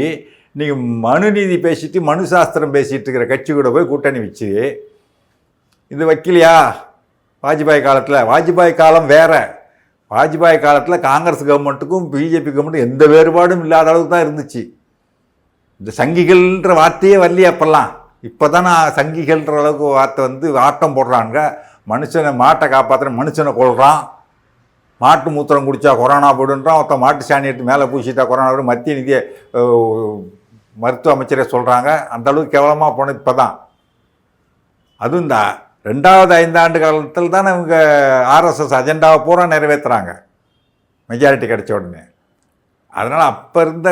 நீங்கள் மனு நீதி பேசிட்டு மனு சாஸ்திரம் பேசிகிட்டு இருக்கிற கட்சி கூட போய் கூட்டணி வச்சு இது வைக்கலையா? வாஜ்பாய் காலத்தில், வாஜ்பாய் காலம் வேறு. வாஜ்பாய் காலத்தில் காங்கிரஸ் கவர்மெண்ட்டுக்கும் பிஜேபி கவர்மெண்ட்டுக்கும் எந்த வேறுபாடும் இல்லாத அளவுக்கு தான் இருந்துச்சு. இந்த சங்கிகள்ன்ற வார்த்தையே வரலையே அப்போல்லாம். இப்போ தான் சங்கிகள்ன்ற அளவுக்கு வார்த்தை வந்து ஆட்டம் போடுறாங்க. மனுஷனை மாட்டை காப்பாற்றுற மனுஷனை கொள்கிறான், மாட்டு மூத்திரம் குடித்தா கொரோனா போடுன்றான், ஒருத்தன் மாட்டு சாணி எடுத்து மேலே பூசிட்டா கொரோனா போடும், மத்திய நிதிய மருத்துவ அமைச்சரே சொல்கிறாங்க. அந்த அளவுக்கு கேவலமாக போனது இப்போ தான். அதுவும் இந்த 2வது 5 ஆண்டு காலத்தில் தானே இவங்க ஆர்எஸ்எஸ் அஜெண்டாவை பூரா நிறைவேற்றுறாங்க மெஜாரிட்டி கிடைச்ச உடனே. அதனால் அப்போ இருந்த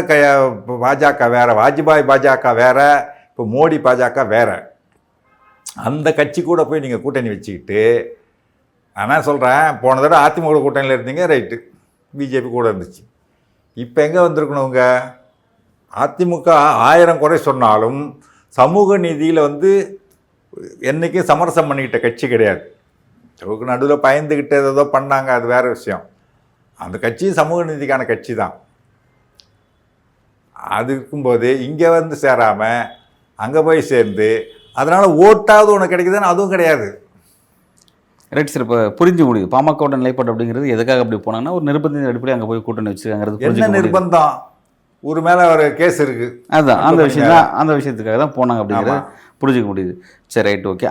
பாஜக வேறு, வாஜ்பாய் பாஜக வேறு, இப்போ மோடி பாஜக வேறு. அந்த கட்சி கூட போய் நீங்கள் கூட்டணி வச்சுக்கிட்டு, நான் சொல்கிறேன், போன தடவை அதிமுக கூட்டணியில் இருந்தீங்க, ரைட்டு, பிஜேபி கூட இருந்துச்சு. இப்போ எங்கே வந்திருக்கணும்? இவங்க அதிமுக 1000 குறை சொன்னாலும் சமூக நீதியில் வந்து என்றைக்கும் சமரசம் பண்ணிக்கிட்ட கட்சி கிடையாது. அவருக்கு நடுவில் பயந்துக்கிட்டு ஏதோ பண்ணாங்க, அது வேறு விஷயம். அந்த கட்சி சமூக நீதிக்கான கட்சி தான். அது இருக்கும்போது இங்கே வந்து சேராமல் அங்கே போய் சேர்ந்து அதனால் ஓட்டாவது ஒன்று கிடைக்குதுன்னு அதுவும் கிடையாது. ரைட் சார், இப்போ புரிஞ்சு முடியுது பாமகவோட நிலைப்பாடு அப்படிங்கிறது. எதுக்காக அப்படி போனாங்கன்னா ஒரு நிர்பந்தத்தின் அடிப்படையில் அங்கே போய் கூட்டணி வச்சுருக்காங்கிறது. என்ன நிர்பந்தம்? ஒரு மேலே ஒரு கேஸ் இருக்குது, அதுதான் அந்த விஷயம் தான், அந்த விஷயத்துக்காக தான் போனாங்க அப்படிங்கிறத புரிஞ்சிக்க முடியுது. சரி, ரைட், ஓகே.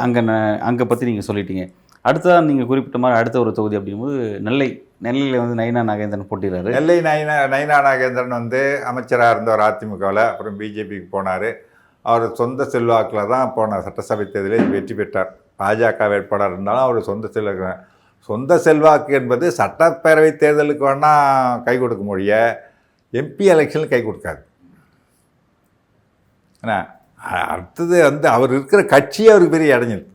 அங்கே பற்றி நீங்கள் சொல்லிட்டீங்க. அடுத்ததான் நீங்கள் குறிப்பிட்ட மாதிரி அடுத்த ஒரு தொகுதி அப்படிங்கும்போது நெல்லையில் வந்து நயினா நாகேந்திரன் போட்டிடுறாரு. நெல்லை நயினா நாகேந்திரன் வந்து அமைச்சராக இருந்தவர் அதிமுகவில், அப்புறம் பிஜேபிக்கு போனார். அவர் சொந்த செல்வாக்கில் தான் போன சட்டசபை தேர்தலில் வெற்றி பெற்றார். பாஜக வேட்பாளர் இருந்தாலும் அவர் சொந்த செல்வாக்கு என்பது சட்டப்பேரவை தேர்தலுக்கு வேணால் கை கொடுக்க முடிய எம்பி எலெக்ஷனில் கை கொடுக்காது. ஏன்னா அடுத்தது வந்து அவர் இருக்கிற கட்சியே அவருக்கு பெரிய இடைஞ்சல்.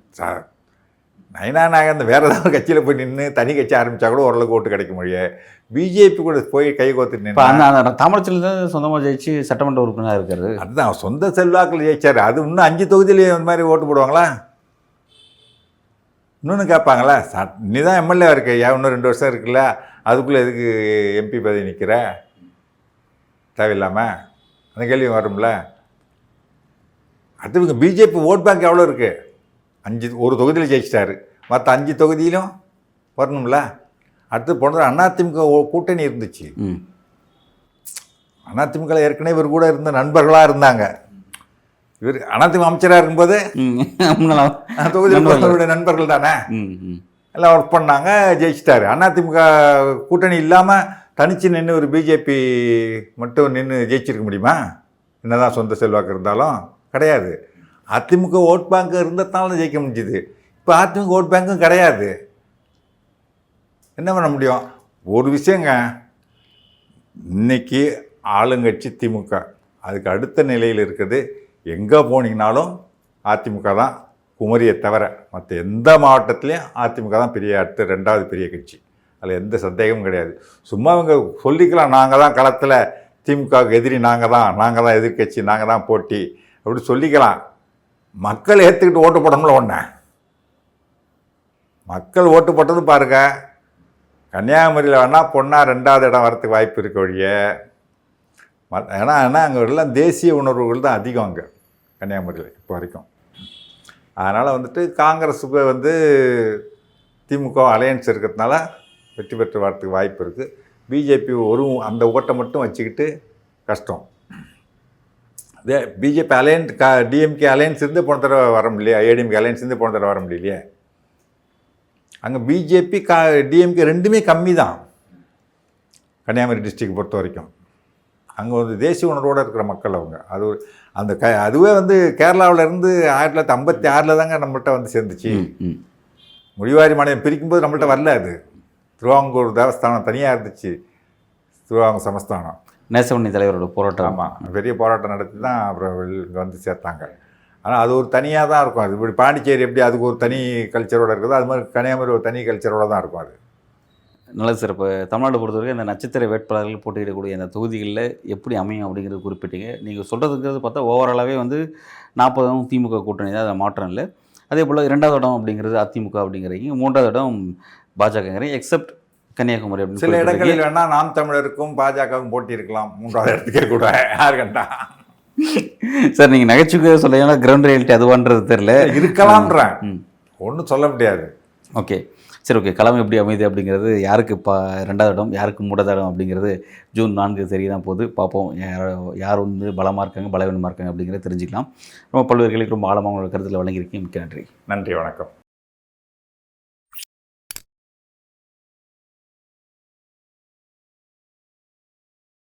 நயனா நாகேந்திரன் வேறு ஏதாவது கட்சியில் போய் நின்று தனி கட்சி ஆரம்பித்தா கூட ஓரளவுக்கு ஓட்டு கிடைக்க முடியும். பிஜேபி கூட போய் கை கோத்து நின்று தாமரத்தில் சொந்தமாக ஜெயிச்சு சட்டமன்ற உறுப்பினராக இருக்காரு. அதுதான் சொந்த செல்வாக்கில் ஜெயிச்சார். அது இன்னும் 5 தொகுதியிலேயே அந்த மாதிரி ஓட்டு போடுவாங்களா? இன்னொன்று கேட்பாங்களா? நீ தான் எம்எல்ஏ இருக்க, இன்னும் 2 வருஷம் இருக்குல்ல, அதுக்குள்ளே எதுக்கு எம்பி பதவி நிற்கிற தேவையில்லாமல்? அந்த கேள்வி வரும்ல. அடுத்து பிஜேபி ஓட் பேங்க் எவ்வளோ இருக்குது? ஒரு தொகுதியில் ஜெயிச்சிட்டாரு, மற்ற 5 தொகுதியிலும் வரணும்ல. அடுத்து போனது அதிமுக கூட்டணி இருந்துச்சு. அதிமுக ஏற்கனவே இவர் கூட இருந்த நண்பர்களாக இருந்தாங்க. இவர் அதிமுக அமைச்சராக இருக்கும்போது தொகுதியில் நண்பர்கள் தானே, எல்லாம் ஒர்க் பண்ணாங்க, ஜெயிச்சிட்டாரு. அதிமுக கூட்டணி இல்லாமல் தனிச்சு நின்று ஒரு பிஜேபி மட்டும் நின்று ஜெயிச்சிருக்க முடியுமா? என்னதான் சொந்த செல்வாக்கு இருந்தாலும் கிடையாது. அதிமுக ஓட் பேங்க் இருந்ததுனால தான் ஜெயிக்க முடிஞ்சுது. இப்போ அதிமுக ஓட் பேங்க்கும் கிடையாது. என்ன பண்ண முடியும்? ஒரு விஷயங்க, இன்னைக்கு ஆளுங்கட்சி திமுக, அதுக்கு அடுத்த நிலையில் இருக்குது. எங்கே போனீங்கனாலும் அதிமுக தான், குமரியை தவிர மற்ற எந்த மாவட்டத்துலேயும் அதிமுக தான் பெரிய அடுத்த 2வது பெரிய கட்சி. அதில் எந்த சந்தேகமும் கிடையாது. சும்மா அவங்க சொல்லிக்கலாம், நாங்கள் தான் களத்தில் திமுகவுக்கு எதிரி, நாங்கள் தான் எதிர்கட்சி, நாங்கள் தான் போட்டி அப்படி சொல்லிக்கலாம். மக்கள் ஏற்றுக்கிட்டு ஓட்டு போடணும்ல. ஒன்று மக்கள் ஓட்டு போட்டது பாருங்க. கன்னியாகுமரியில் வேணால் பொண்ணாக 2வது இடம் வரத்துக்கு வாய்ப்பு இருக்க வழிய. ஏன்னா அங்கே எல்லாம் தேசிய உணர்வுகள் தான் அதிகம் அங்கே கன்னியாகுமரியில் இப்போ வரைக்கும். அதனால் வந்துட்டு காங்கிரஸுக்கு வந்து திமுக அலையன்ஸ் இருக்கிறதுனால வெற்றி பெற்று வரத்துக்கு வாய்ப்பு இருக்குது. பிஜேபி அந்த ஓட்டை மட்டும் வச்சுக்கிட்டு கஷ்டம். அதே பிஜேபி அலையன்ஸ் டிஎம்கே அலையன்ஸ் இருந்து போன தடவை வர முடியலையா? ஏடிஎம்கே அலையன்ஸ் இருந்து போன தடவை வர முடியலையே. அங்கே பிஜேபி டிஎம்கே ரெண்டுமே கம்மி தான் கன்னியாகுமரி டிஸ்ட்ரிக்ட் பொறுத்த வரைக்கும். அங்கே வந்து தேசிய உணர்வோடு இருக்கிற மக்கள் அவங்க. அதுவே வந்து கேரளாவிலேருந்து 1956 தாங்க நம்மள்கிட்ட வந்து சேர்ந்துச்சு. முடிவாரி மாநிலம் பிரிக்கும்போது நம்மள்கிட்ட வரல. அது திருவாங்கூர் தேவஸ்தானம் தனியாக இருந்துச்சு, திருவாங்கூர் சமஸ்தானம். நேசவண்ணி தலைவரோட போராட்டம். ஆமாம், பெரிய போராட்டம் நடத்தி தான் அப்புறம் இங்கே வந்து சேர்த்தாங்க. ஆனால் அது ஒரு தனியாக தான் இருக்கும். அது இப்படி பாண்டிச்சேரி எப்படி அதுக்கு ஒரு தனி கல்ச்சரோடு இருக்குதோ, அது மாதிரி கன்னியாகுமரி ஒரு தனி கல்ச்சரோடு தான் இருக்கும். அது நல்லது சார். இப்போ தமிழ்நாடு பொறுத்தவரைக்கும் இந்த நட்சத்திர வேட்பாளர்கள் போட்டியிடக்கூடிய அந்த தொகுதிகளில் எப்படி அமையும் அப்படிங்கிறது குறிப்பிட்டீங்க. நீங்கள் சொல்கிறதுங்கிறது பார்த்தா ஓவராலாகவே வந்து 40 திமுக கூட்டணி தான், அதில் மாற்றம் இல்லை. அதே போல் 2வது இடம் அப்படிங்கிறது அதிமுக அப்படிங்கிறீங்க, 3வது இடம் பாஜகங்கிறீங்க, எக்ஸப்ட் கன்னியாகுமரி அப்படின்னு. சில இடங்களில் வேணால் நாம் தமிழருக்கும் பாஜகவும் போட்டி இருக்கலாம், 3வது இடத்துக்கே கூட. யார் கண்டா சார்? நீங்கள் நகைச்சுவை சொல்ல, ஏன்னா கிரவுண்ட் ரியாலிட்டி அதுவான்றது தெரியல, இருக்கலாம்ன்றேன், ஒன்றும் சொல்ல முடியாது. ஓகே சரி, ஓகே. களம் எப்படி அமையுது அப்படிங்கிறது, யாருக்கு 2வது இடம், யாருக்கு 3வது இடம் அப்படிங்கிறது ஜூன் 4 தெரிய தான் போகுது. பார்ப்போம் யார் வந்து பலமாக இருக்காங்க, பலவீனமாக இருக்காங்க அப்படிங்கிறத தெரிஞ்சுக்கலாம். ரொம்ப பல்வேறு கேள்விக்கு ரொம்ப ஆழமாக உங்களோட கருத்தில் வழங்கியிருக்கீங்க. மிக்க நன்றி. நன்றி, வணக்கம்.